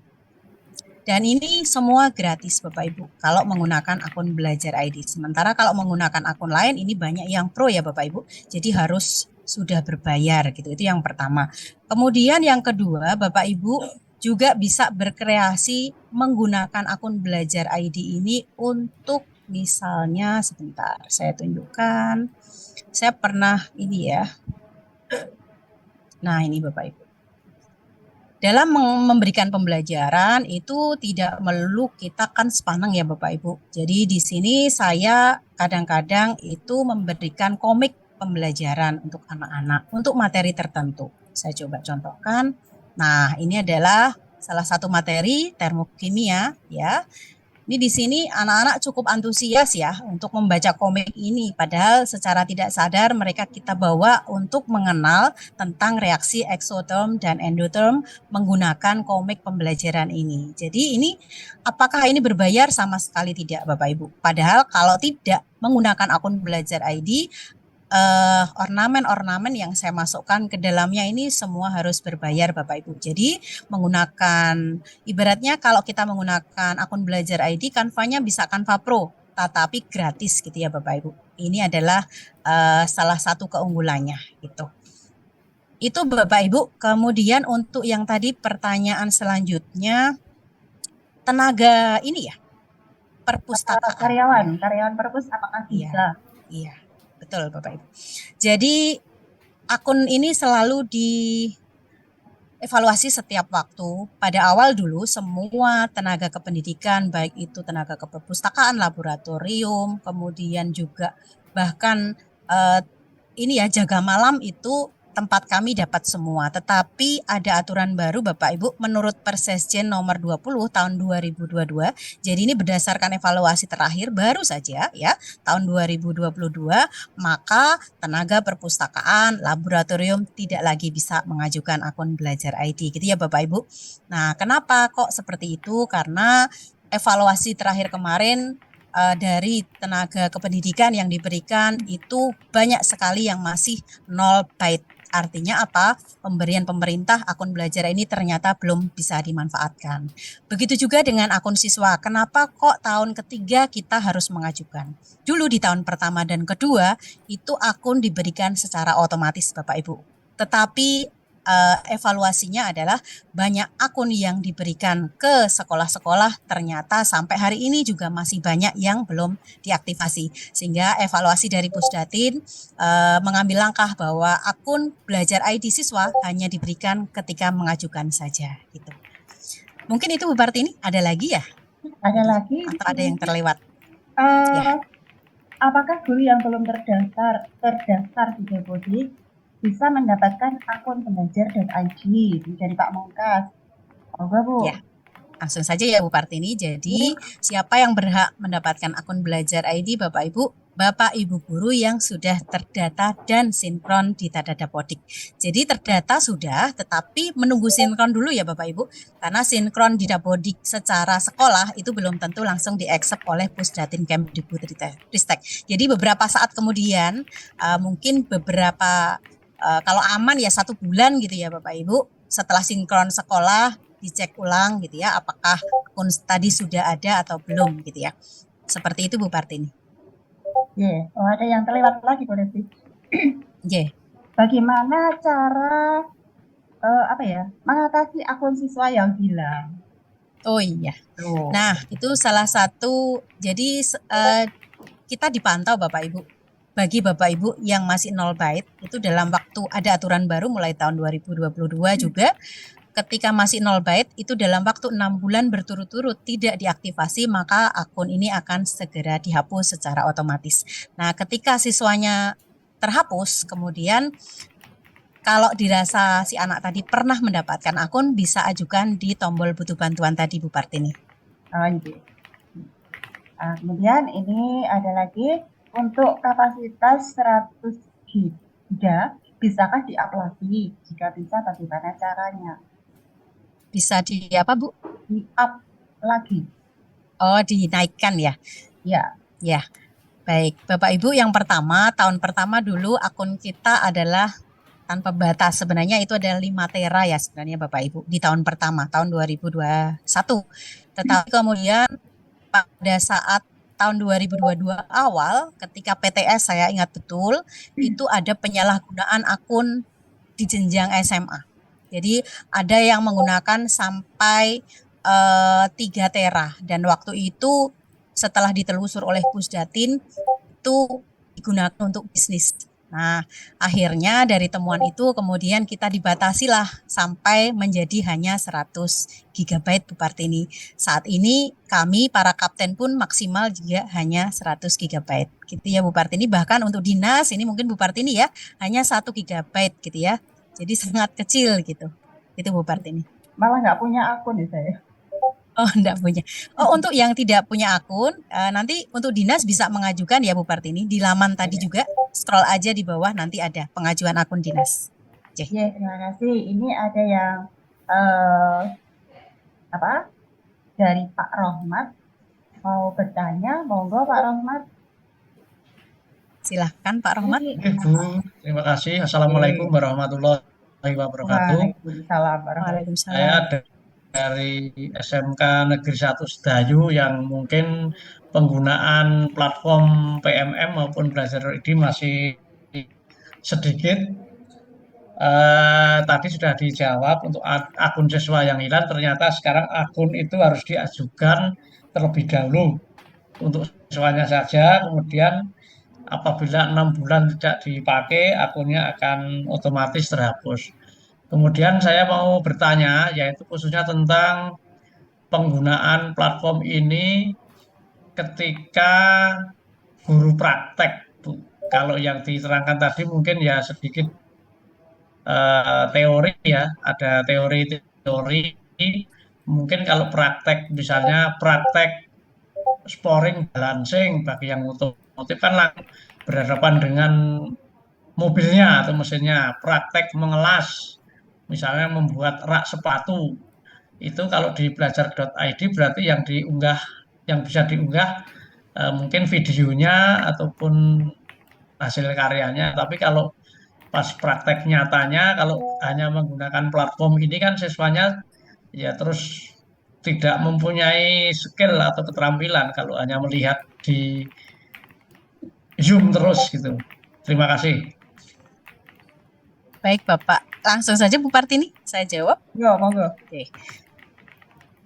Dan ini semua gratis Bapak Ibu kalau menggunakan akun Belajar ID. Sementara kalau menggunakan akun lain ini banyak yang pro ya Bapak Ibu. Jadi harus sudah berbayar gitu. Itu yang pertama. Kemudian yang kedua, Bapak Ibu juga bisa berkreasi menggunakan akun Belajar ID ini untuk misalnya, sebentar saya tunjukkan. Saya pernah ini ya. Nah, ini Bapak Ibu. Dalam memberikan pembelajaran itu tidak melulu kita kan sepaneng ya Bapak Ibu. Jadi di sini saya kadang-kadang itu memberikan komik pembelajaran untuk anak-anak untuk materi tertentu. Saya coba contohkan. Nah, ini adalah salah satu materi termokimia ya. Ini di sini anak-anak cukup antusias ya untuk membaca komik ini, padahal secara tidak sadar mereka kita bawa untuk mengenal tentang reaksi eksoterm dan endoterm menggunakan komik pembelajaran ini. Jadi ini apakah ini berbayar? Sama sekali tidak Bapak Ibu. Padahal kalau tidak menggunakan akun Belajar ID, ornamen-ornamen yang saya masukkan ke dalamnya ini semua harus berbayar Bapak Ibu. Jadi menggunakan, ibaratnya kalau kita menggunakan akun Belajar ID, Canva-nya bisa Canva Pro, tetapi gratis gitu ya Bapak Ibu. Ini adalah salah satu keunggulannya gitu. Itu Bapak Ibu. Kemudian untuk yang tadi pertanyaan selanjutnya, tenaga ini ya, perpustakaan. Karyawan perpus apakah bisa? Iya. Betul Bapak Ibu. Jadi akun ini selalu dievaluasi setiap waktu. Pada awal dulu semua tenaga kependidikan, baik itu tenaga keperpustakaan, laboratorium, kemudian juga bahkan ini ya jaga malam itu tempat kami dapat semua. Tetapi ada aturan baru Bapak Ibu menurut Persesjen nomor 20 tahun 2022. Jadi ini berdasarkan evaluasi terakhir baru saja ya tahun 2022, maka tenaga perpustakaan, laboratorium tidak lagi bisa mengajukan akun Belajar ID gitu ya Bapak Ibu. Nah, kenapa kok seperti itu? Karena evaluasi terakhir kemarin dari tenaga kependidikan yang diberikan itu banyak sekali yang masih 0 byte. Artinya apa? Pemberian pemerintah akun Belajar ini ternyata belum bisa dimanfaatkan. Begitu juga dengan akun siswa. Kenapa kok tahun ketiga kita harus mengajukan? Dulu di tahun pertama dan kedua itu akun diberikan secara otomatis Bapak Ibu. Tetapi evaluasinya adalah banyak akun yang diberikan ke sekolah-sekolah ternyata sampai hari ini juga masih banyak yang belum diaktifasi. Sehingga evaluasi dari Pusdatin mengambil langkah bahwa akun Belajar ID siswa hanya diberikan ketika mengajukan saja gitu. Mungkin itu Bu Partini, ada lagi ya? Ada lagi atau ada yang terlewat? Ya. Apakah guru yang belum terdaftar di Dapodik bisa mendapatkan akun belajar.id dari Pak Mungkas? Monggo Bu. Ya, langsung saja ya Bu Partini. Jadi siapa yang berhak mendapatkan akun Belajar ID Bapak Ibu guru yang sudah terdata dan sinkron di Data Dapodik. Jadi terdata sudah, tetapi menunggu sinkron dulu ya Bapak Ibu, karena sinkron di Dapodik secara sekolah itu belum tentu langsung di-accept oleh Pusdatin Kemdikbudristek. Jadi beberapa saat kemudian, mungkin beberapa kalau aman ya 1 bulan gitu ya Bapak Ibu, setelah sinkron sekolah dicek ulang gitu ya, apakah akun tadi sudah ada atau belum gitu ya. Seperti itu Bu Partini. Oh, ada yang terlewat lagi Bu Desi. Bagaimana cara mengatasi akun siswa yang hilang? Oh iya. Nah, itu salah satu. Jadi kita dipantau Bapak Ibu. Bagi Bapak Ibu yang masih 0 byte itu dalam waktu ada aturan baru mulai tahun 2022 juga. Ketika masih 0 byte itu dalam waktu 6 bulan berturut-turut tidak diaktifasi, maka akun ini akan segera dihapus secara otomatis. Nah, ketika siswanya terhapus, kemudian kalau dirasa si anak tadi pernah mendapatkan akun, bisa ajukan di tombol butuh bantuan tadi Bu Partini. Kemudian ini ada lagi untuk kapasitas 100 GB, bisakah diaplasi? Jika bisa, bagaimana caranya? Bisa di apa Bu? Di-up lagi. Oh, dinaikkan ya? Ya. Ya, baik. Bapak Ibu, yang pertama, tahun pertama dulu akun kita adalah tanpa batas. Sebenarnya itu adalah 5 tera ya sebenarnya Bapak Ibu. Di tahun pertama, tahun 2021. Tetapi kemudian pada saat tahun 2022 awal, ketika PTS saya ingat betul, itu ada penyalahgunaan akun di jenjang SMA. Jadi ada yang menggunakan sampai 3 tera dan waktu itu setelah ditelusur oleh Pusdatin itu digunakan untuk bisnis. Nah, akhirnya dari temuan itu kemudian kita dibatasilah sampai menjadi hanya 100 GB Bu Partini. Saat ini kami para kapten pun maksimal juga hanya 100 GB. Gitu ya Bu Partini, bahkan untuk dinas ini mungkin Bu Partini ya hanya 1 GB gitu ya. Jadi sangat kecil gitu. Itu Bu Partini. Malah nggak punya akun ya saya. Oh, enggak punya. Oh, untuk yang tidak punya akun, nanti untuk dinas bisa mengajukan ya Bu Partini. Di laman tadi juga, scroll aja di bawah nanti ada pengajuan akun dinas. Terima kasih. Ini ada yang dari Pak Rohmat mau bertanya. Monggo Pak Rohmat. Silahkan Pak Rohmat. Ibu, terima kasih. Assalamualaikum warahmatullahi wabarakatuh. Waalaikumsalam. Saya dari SMK Negeri 1 Sedayu yang mungkin penggunaan platform PMM maupun Belajar ID masih sedikit. Tadi sudah dijawab untuk akun siswa yang hilang, ternyata sekarang akun itu harus diajukan terlebih dahulu untuk siswanya saja, kemudian apabila 6 bulan tidak dipakai, akunnya akan otomatis terhapus. Kemudian saya mau bertanya, yaitu khususnya tentang penggunaan platform ini ketika guru praktek, Bu. Kalau yang diterangkan tadi mungkin ya sedikit teori ya, ada teori-teori. Mungkin kalau praktek, misalnya praktek sporing balancing bagi yang otomotif kan berhadapan dengan mobilnya atau mesinnya, praktek mengelas, misalnya membuat rak sepatu, itu kalau di belajar.id berarti yang diunggah, yang bisa diunggah mungkin videonya ataupun hasil karyanya. Tapi kalau pas praktek nyatanya, kalau hanya menggunakan platform ini kan siswanya ya terus tidak mempunyai skill atau keterampilan kalau hanya melihat di Zoom terus gitu. Terima kasih. Baik Bapak langsung saja Bu Partini, saya jawab. Ya, monggo. Oke.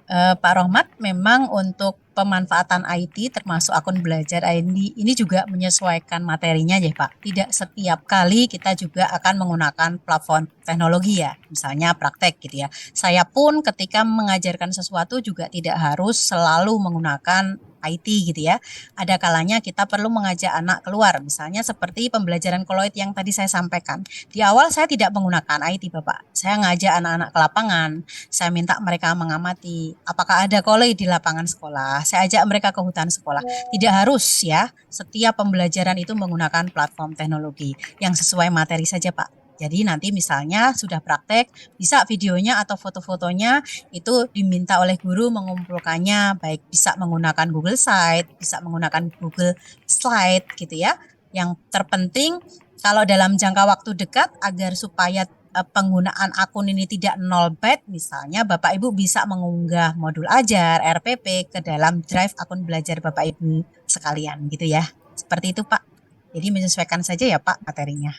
Pak Rohmat, memang untuk pemanfaatan IT termasuk akun belajar ini juga menyesuaikan materinya ya Pak. Tidak setiap kali kita juga akan menggunakan platform teknologi ya, misalnya praktek gitu ya. Saya pun ketika mengajarkan sesuatu juga tidak harus selalu menggunakan IT gitu ya. Ada kalanya kita perlu mengajak anak keluar, misalnya seperti pembelajaran koloid yang tadi saya sampaikan. Di awal saya tidak menggunakan IT Bapak, saya ngajak anak-anak ke lapangan, saya minta mereka mengamati apakah ada koloid di lapangan sekolah, saya ajak mereka ke hutan sekolah. Tidak harus ya, setiap pembelajaran itu menggunakan platform teknologi yang sesuai materi saja Pak. Jadi nanti misalnya sudah praktek, bisa videonya atau foto-fotonya itu diminta oleh guru mengumpulkannya, baik bisa menggunakan Google Site, bisa menggunakan Google Slide gitu ya. Yang terpenting kalau dalam jangka waktu dekat agar supaya penggunaan akun ini tidak 0 byte, misalnya Bapak Ibu bisa mengunggah modul ajar, RPP ke dalam drive akun belajar Bapak Ibu sekalian gitu ya. Seperti itu Pak. Jadi menyesuaikan saja ya Pak materinya.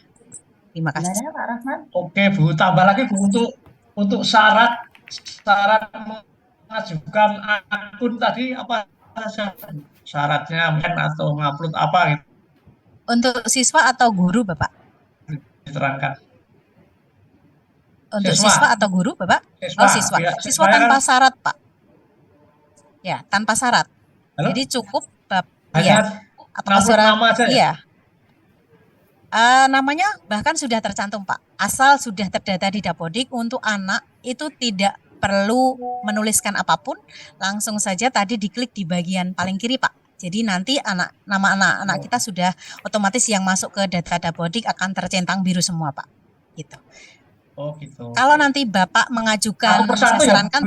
Terima kasih. Gimana Pak Rahmat? Oke Bu, tambah lagi Bu untuk syarat mengajukan akun tadi apa syaratnya mungkin atau ngupload apa gitu Untuk siswa atau guru Bapak? diterangkan. Untuk siswa atau guru Bapak? Siswa. Oh siswa. Ya, Siswa saya tanpa kan- syarat Pak. Ya, tanpa syarat. Halo? Jadi cukup Hanya ya. Apakah ngupload surat nama aja ya? Iya. Namanya bahkan sudah tercantum Pak. Asal sudah terdata di Dapodik, untuk anak itu tidak perlu menuliskan apapun, langsung saja tadi diklik di bagian paling kiri Pak. Jadi nanti nama anak-anak kita sudah otomatis yang masuk ke data Dapodik akan tercentang biru semua Pak. Gitu. Oh gitu. Kalau nanti Bapak mengajukan, Satu saya persatu ya? sarankan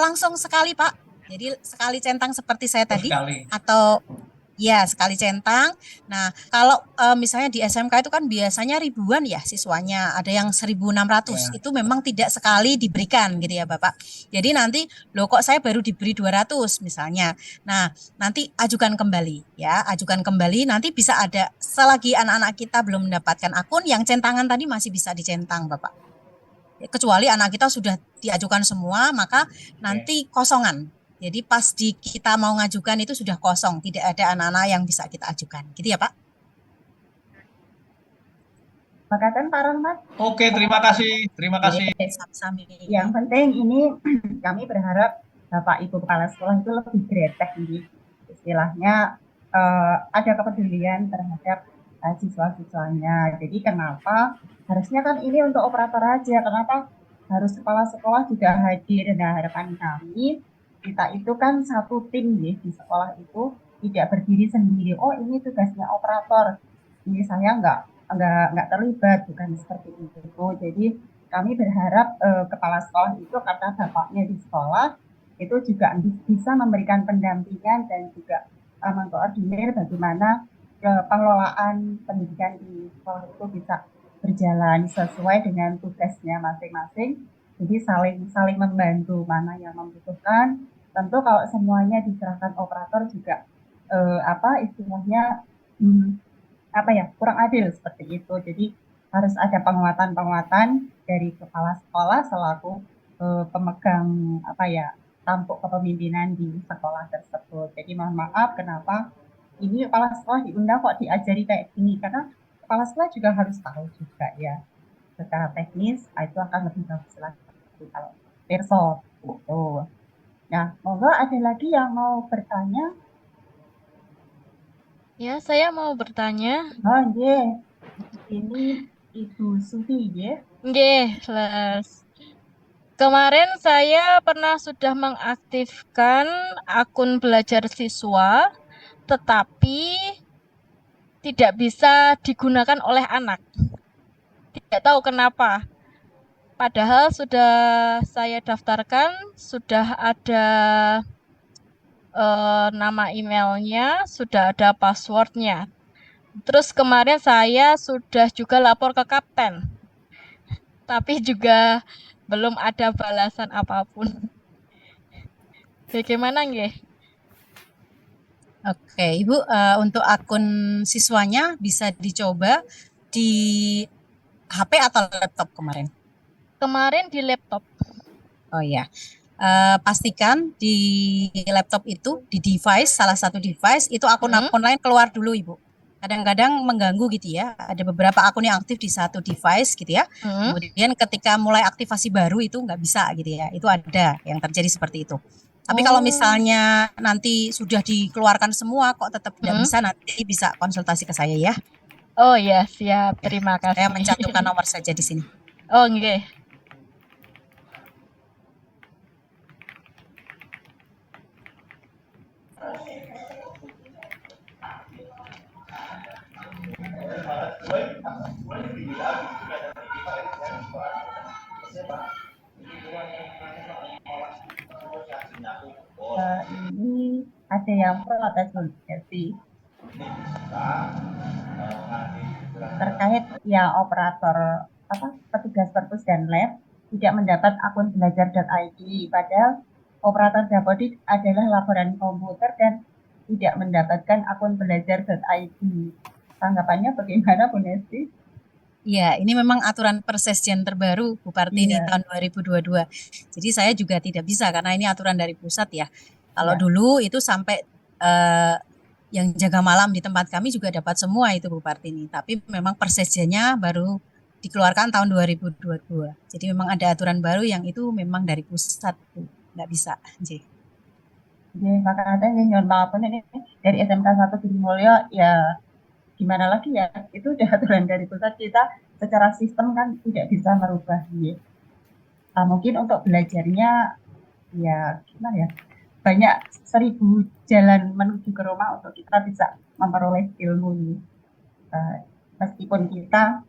langsung sekali Pak. Jadi sekali centang seperti saya tadi, Sekali. atau ya sekali centang. Nah kalau misalnya di SMK itu kan biasanya ribuan ya siswanya, ada yang 1.600. Itu memang tidak sekali diberikan gitu ya Bapak. Jadi nanti loh kok saya baru diberi 200 misalnya. Nah nanti ajukan kembali ya, ajukan kembali. Nanti bisa ada selagi anak-anak kita belum mendapatkan akun, yang centangan tadi masih bisa dicentang Bapak. Kecuali anak kita sudah diajukan semua, maka nanti kosongan. Jadi pas kita mau ngajukan itu sudah kosong, tidak ada anak-anak yang bisa kita ajukan. Gitu ya Pak? Makasih Pak Rahmat. Oke, terima kasih. Terima kasih. Yang penting ini kami berharap Bapak Ibu Kepala Sekolah itu lebih gretek ini. Istilahnya ada kepedulian terhadap siswa-siswanya. Jadi kenapa? Harusnya kan ini untuk operator aja. Kenapa harus kepala sekolah juga hadir? Nah, harapan kami kita itu kan satu tim ya di sekolah itu, tidak berdiri sendiri. Oh ini tugasnya operator, ini saya nggak terlibat, bukan seperti itu. Jadi kami berharap kepala sekolah itu karena bapaknya di sekolah itu juga bisa memberikan pendampingan dan juga mengkoordinir bagaimana pengelolaan pendidikan di sekolah itu bisa berjalan sesuai dengan tugasnya masing-masing. Jadi saling membantu, mana yang membutuhkan. Tentu kalau semuanya diserahkan operator juga istilahnya kurang adil seperti itu. Jadi harus ada penguatan dari kepala sekolah selaku pemegang tampuk kepemimpinan di sekolah tersebut. Jadi mohon maaf kenapa ini kepala sekolah diundang kok diajari kayak gini, karena kepala sekolah juga harus tahu juga ya secara teknis itu akan lebih bagus lagi kalau perso gitu. Nah, monggo ada lagi yang mau bertanya? Ya, saya mau bertanya. Oh, nggih. Ini Ibu Sufi, nggih. Nggih, Les. Kemarin saya sudah mengaktifkan akun belajar siswa, tetapi tidak bisa digunakan oleh anak. Tidak tahu kenapa. Padahal sudah saya daftarkan, sudah ada nama emailnya, sudah ada passwordnya. Terus kemarin saya sudah juga lapor ke kapten, tapi juga belum ada balasan apapun. Bagaimana nggih? Oke, Ibu, untuk akun siswanya bisa dicoba di HP atau laptop kemarin? Kemarin di laptop. Oh ya, pastikan di laptop itu di device, salah satu device itu akun-akun lain keluar dulu Ibu. Kadang-kadang mengganggu gitu ya. Ada beberapa akun yang aktif di satu device gitu ya. Kemudian ketika mulai aktivasi baru itu nggak bisa gitu ya. Itu ada yang terjadi seperti itu. Tapi kalau misalnya nanti sudah dikeluarkan semua kok tetap tidak bisa, nanti bisa konsultasi ke saya ya. Oh ya, siap. Terima kasih. Saya mencantumkan nomor saja di sini. Oh, nggih. Ini ada yang protes sih terkait ya operator petugas perpus dan lab tidak mendapat akun belajar.id, padahal operator Dapodik adalah laporan komputer dan tidak mendapatkan akun belajar.id. Tanggapannya bagaimana Bu Nesti? Ya, ini memang aturan persesjen terbaru Bu Partini tahun 2022. Jadi saya juga tidak bisa karena ini aturan dari pusat ya. Kalau dulu itu sampai yang jaga malam di tempat kami juga dapat semua itu Bu Partini. Tapi memang persesjennya baru dikeluarkan tahun 2022. Jadi memang ada aturan baru yang itu memang dari pusat Bu. Nggak bisa. Makanya nyon maaf ini dari SMK 1 Budi Mulyo ya. Gimana lagi ya, itu udah aturan dari pusat, kita secara sistem kan tidak bisa merubah ya. Mungkin untuk belajarnya ya gimana ya, banyak 1000 jalan menuju ke Roma untuk kita bisa memperoleh ilmu ini. Meskipun kita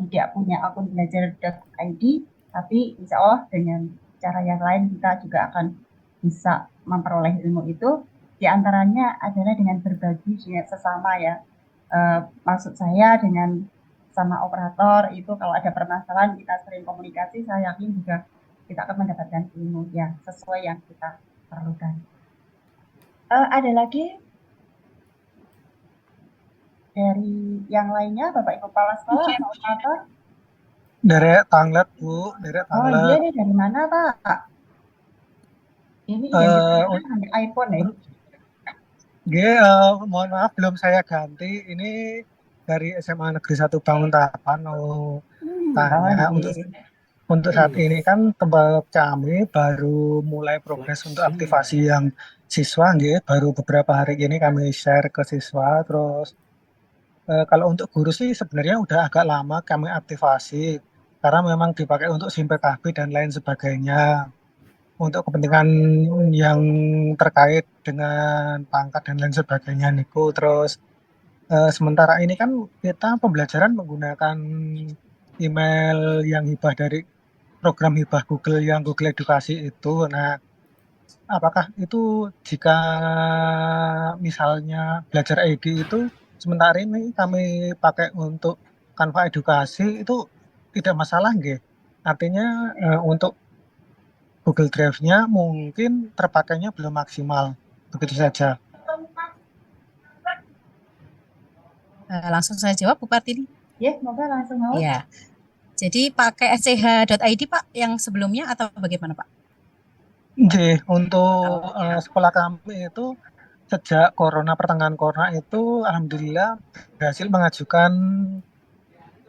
tidak punya akun belajar.id, tapi insya Allah dengan cara yang lain kita juga akan bisa memperoleh ilmu itu. Di antaranya adalah dengan berbagi dengan sesama ya. Maksud saya dengan sama operator itu kalau ada permasalahan kita sering komunikasi, saya yakin juga kita akan mendapatkan ilmu yang sesuai yang kita perlukan. Ada lagi dari yang lainnya, Bapak Ibu Kepala Sekolah atau operator? Derek Tanglet Bu, Derek Tanglet. Oh iya nih, dari mana Pak? Ini yang hanya iPhone ya? Mohon maaf belum saya ganti. Ini dari SMA Negeri 1 Banguntapan mau tanya untuk saat ini kan tempat kami baru mulai progres untuk aktivasi yang siswa, baru beberapa hari ini kami share ke siswa. Terus kalau untuk guru sih sebenarnya udah agak lama kami aktivasi karena memang dipakai untuk SIM PKB dan lain sebagainya. Untuk kepentingan yang terkait dengan pangkat dan lain sebagainya niku. Terus sementara ini kan kita pembelajaran menggunakan email yang hibah dari program hibah Google yang Google Edukasi itu. Nah, apakah itu jika misalnya belajar ID itu sementara ini kami pakai untuk Canva Edukasi itu tidak masalah nggih? Artinya untuk Google Drive-nya mungkin terpakainya belum maksimal. Begitu saja. Langsung saya jawab Bu Partini. Ya, semoga langsung mau. Ya. Jadi pakai sch.id Pak yang sebelumnya atau bagaimana Pak? Untuk sekolah kami itu sejak pertengahan corona itu alhamdulillah berhasil mengajukan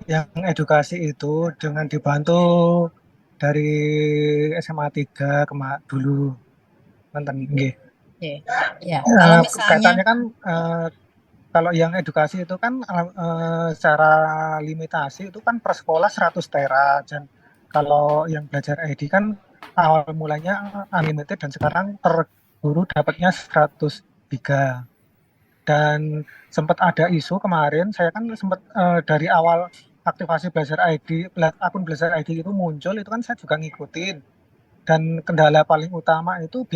yang edukasi itu dengan dibantu dari SMA 3 dulu nonton nggih. Ya, kalau misalnya kaitannya kan kalau yang edukasi itu kan secara limitasi itu kan per sekolah 100 tera, dan kalau yang belajar ID kan awal mulanya unlimited dan sekarang per guru dapatnya 100 giga. Dan sempat ada isu kemarin, saya kan sempat dari awal aktivasi belajar ID, akun belajar ID itu muncul, itu kan saya juga ngikutin. Dan kendala paling utama itu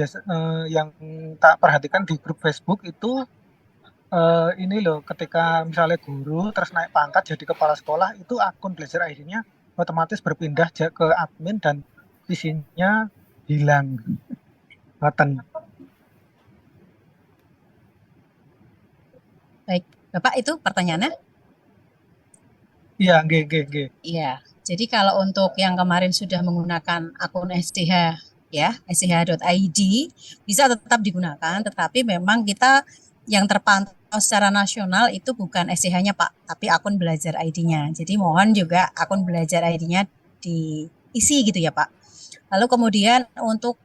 yang tak perhatikan di grup Facebook itu ini loh, ketika misalnya guru terus naik pangkat jadi kepala sekolah, itu akun belajar ID-nya otomatis berpindah ke admin dan isinya hilang. Ngoten. Baik, Bapak itu pertanyaannya? Iya, G. Iya, jadi kalau untuk yang kemarin sudah menggunakan akun SDH ya, sdh.id bisa tetap digunakan, tetapi memang kita yang terpantau secara nasional itu bukan SDH-nya Pak, tapi akun belajar ID-nya. Jadi mohon juga akun belajar ID-nya diisi gitu ya Pak. Lalu kemudian untuk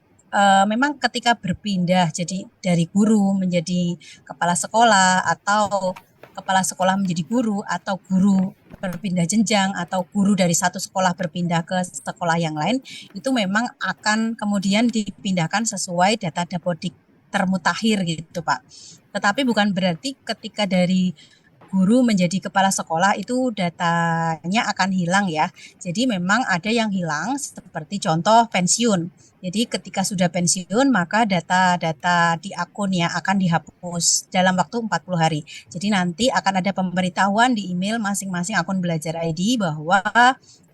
memang ketika berpindah jadi dari guru menjadi kepala sekolah atau kepala sekolah menjadi guru atau guru berpindah jenjang atau guru dari satu sekolah berpindah ke sekolah yang lain itu memang akan kemudian dipindahkan sesuai data Dapodik termutakhir gitu Pak. Tetapi bukan berarti ketika dari guru menjadi kepala sekolah itu datanya akan hilang ya. Jadi memang ada yang hilang seperti contoh pensiun. Jadi ketika sudah pensiun maka data-data di akunnya akan dihapus dalam waktu 40 hari. Jadi nanti akan ada pemberitahuan di email masing-masing akun belajar ID bahwa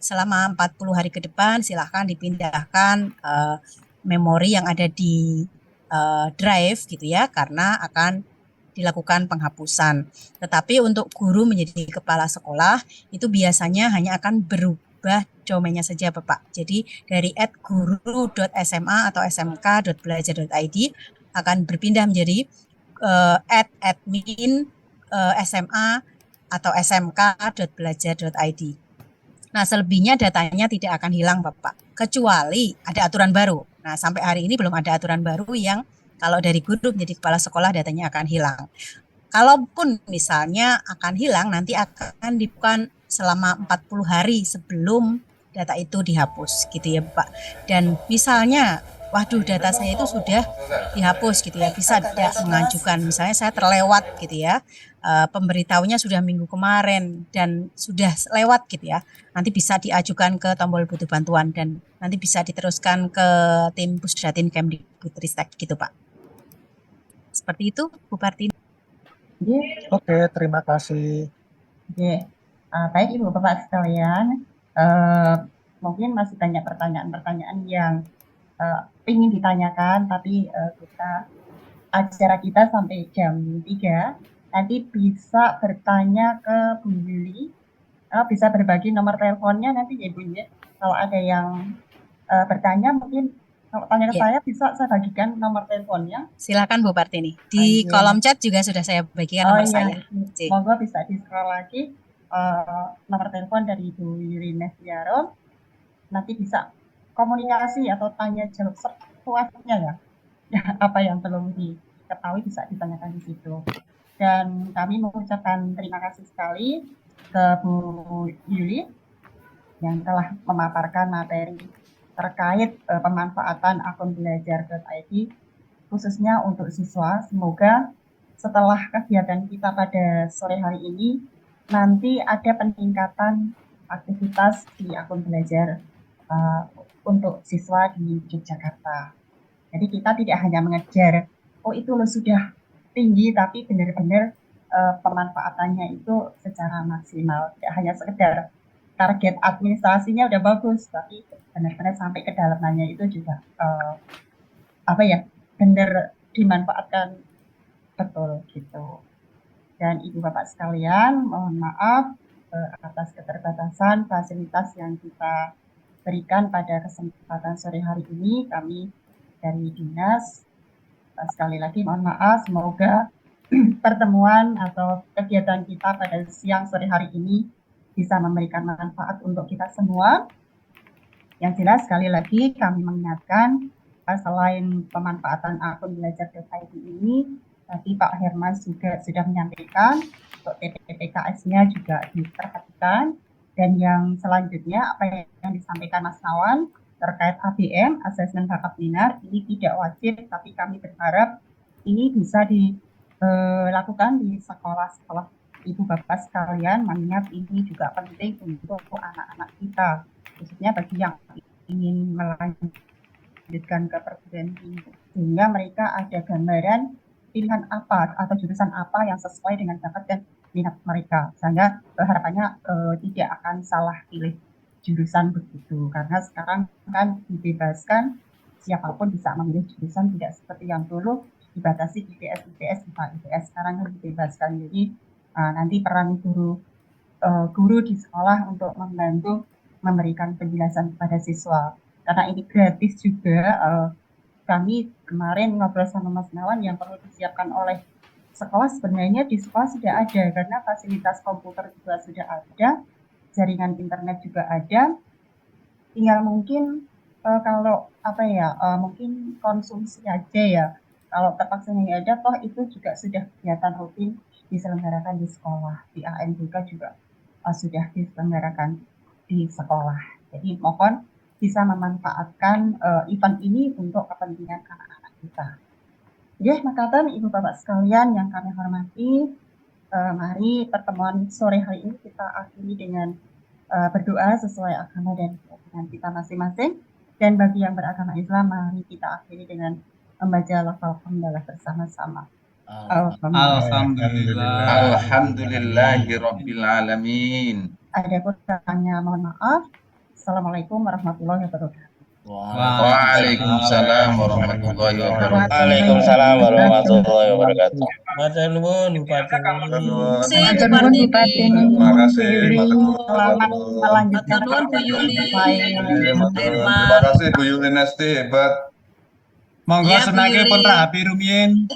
selama 40 hari ke depan silahkan dipindahkan memori yang ada di drive gitu ya, karena akan dilakukan penghapusan. Tetapi untuk guru menjadi kepala sekolah itu biasanya hanya akan berubah domainnya saja Bapak. Jadi dari @guru.sma atau smk.belajar.id akan berpindah menjadi @admin SMA atau smk.belajar.id. Nah, selebihnya datanya tidak akan hilang Bapak, kecuali ada aturan baru. Nah, sampai hari ini belum ada aturan baru yang kalau dari guru menjadi kepala sekolah datanya akan hilang. Kalaupun misalnya akan hilang, nanti akan dibuka selama 40 hari sebelum data itu dihapus gitu ya Pak. Dan misalnya, waduh data saya itu sudah dihapus gitu ya, bisa tidak mengajukan. Misalnya saya terlewat gitu ya, pemberitahunya sudah minggu kemarin dan sudah lewat gitu ya, nanti bisa diajukan ke tombol butuh bantuan dan nanti bisa diteruskan ke tim Pusdatin Kemdikbudristek gitu Pak. Seperti itu Bu Parti. Oke, terima kasih. Baik Ibu Bapak sekalian, mungkin masih banyak pertanyaan-pertanyaan yang ingin ditanyakan, tapi acara kita sampai jam 3. Nanti bisa bertanya ke Bu Yuli, bisa berbagi nomor teleponnya nanti ya Bu ya. Kalau ada yang bertanya mungkin kalau tanya ke saya bisa saya bagikan nomor teleponnya. Silakan Bu Partini. Di kolom chat juga sudah saya bagikan nomor saya. Monggo bisa di-scroll lagi nomor telepon dari Bu Yuli Mestiaro. Nanti bisa komunikasi atau tanya jawab sepuasnya ya. Apa yang belum diketahui bisa ditanyakan di situ. Dan kami mengucapkan terima kasih sekali ke Bu Yuli yang telah memaparkan materi terkait pemanfaatan akun belajar.id khususnya untuk siswa. Semoga setelah kegiatan kita pada sore hari ini nanti ada peningkatan aktivitas di akun belajar untuk siswa di Yogyakarta. Jadi kita tidak hanya mengejar, oh itu loh sudah tinggi, tapi benar-benar pemanfaatannya itu secara maksimal. Tidak hanya sekedar target administrasinya udah bagus, tapi benar-benar sampai kedalamannya itu juga benar dimanfaatkan betul gitu. Dan Ibu Bapak sekalian, mohon maaf atas keterbatasan fasilitas yang kita berikan pada kesempatan sore hari ini. Kami dari dinas sekali lagi mohon maaf, semoga pertemuan atau kegiatan kita pada siang sore hari ini bisa memberikan manfaat untuk kita semua. Yang jelas sekali lagi kami mengingatkan selain pemanfaatan akun belajar.id ini, tadi Pak Herman juga sudah menyampaikan untuk TPPKS-nya juga diperhatikan. Dan yang selanjutnya apa yang disampaikan Mas Nawan terkait ABM, asesmen bakat minat, ini tidak wajib, tapi kami berharap ini bisa dilakukan di sekolah-sekolah Ibu Bapak sekalian, mengingat ini juga penting untuk anak-anak kita, khususnya bagi yang ingin melanjutkan ke perguruan tinggi, sehingga mereka ada gambaran pilihan apa atau jurusan apa yang sesuai dengan bakat dan minat mereka, sehingga harapannya tidak akan salah pilih jurusan begitu, karena sekarang kan dibebaskan siapapun bisa memilih jurusan, tidak seperti yang dulu dibatasi IPS, IPS, IPS, sekarang kan dibebaskan. Jadi nanti peran guru guru di sekolah untuk membantu memberikan penjelasan kepada siswa. Karena ini gratis juga, kami kemarin ngobrol sama Mas Nawan yang perlu disiapkan oleh sekolah sebenarnya di sekolah sudah ada karena fasilitas komputer juga sudah ada, jaringan internet juga ada, tinggal mungkin kalau mungkin konsumsi aja ya. Kalau terpaksa nggak ada, toh itu juga sudah kegiatan rutin diselenggarakan di sekolah. Di AMBK juga sudah diselenggarakan di sekolah. Jadi mohon bisa memanfaatkan event ini untuk kepentingan anak-anak kita. Ya, makaten Ibu Bapak sekalian yang kami hormati, mari pertemuan sore hari ini kita akhiri dengan berdoa sesuai agama dan keyakinan kita masing-masing. Dan bagi yang beragama Islam, mari kita akhiri dengan membaca lafal hamdalah bersama-sama. Alhamdulillahirabbil alamin. Ada kurangnya mohon maaf. Assalamualaikum warahmatullahi wabarakatuh. Waalaikumsalam warahmatullahi wabarakatuh. Waalaikumsalam warahmatullahi wabarakatuh. Matur nuwun Bupati. Terima kasih. Selamat melanjutkan Terima kasih Bu Yuli Nesti, hebat. Monggo senake pun rapi rumiyin.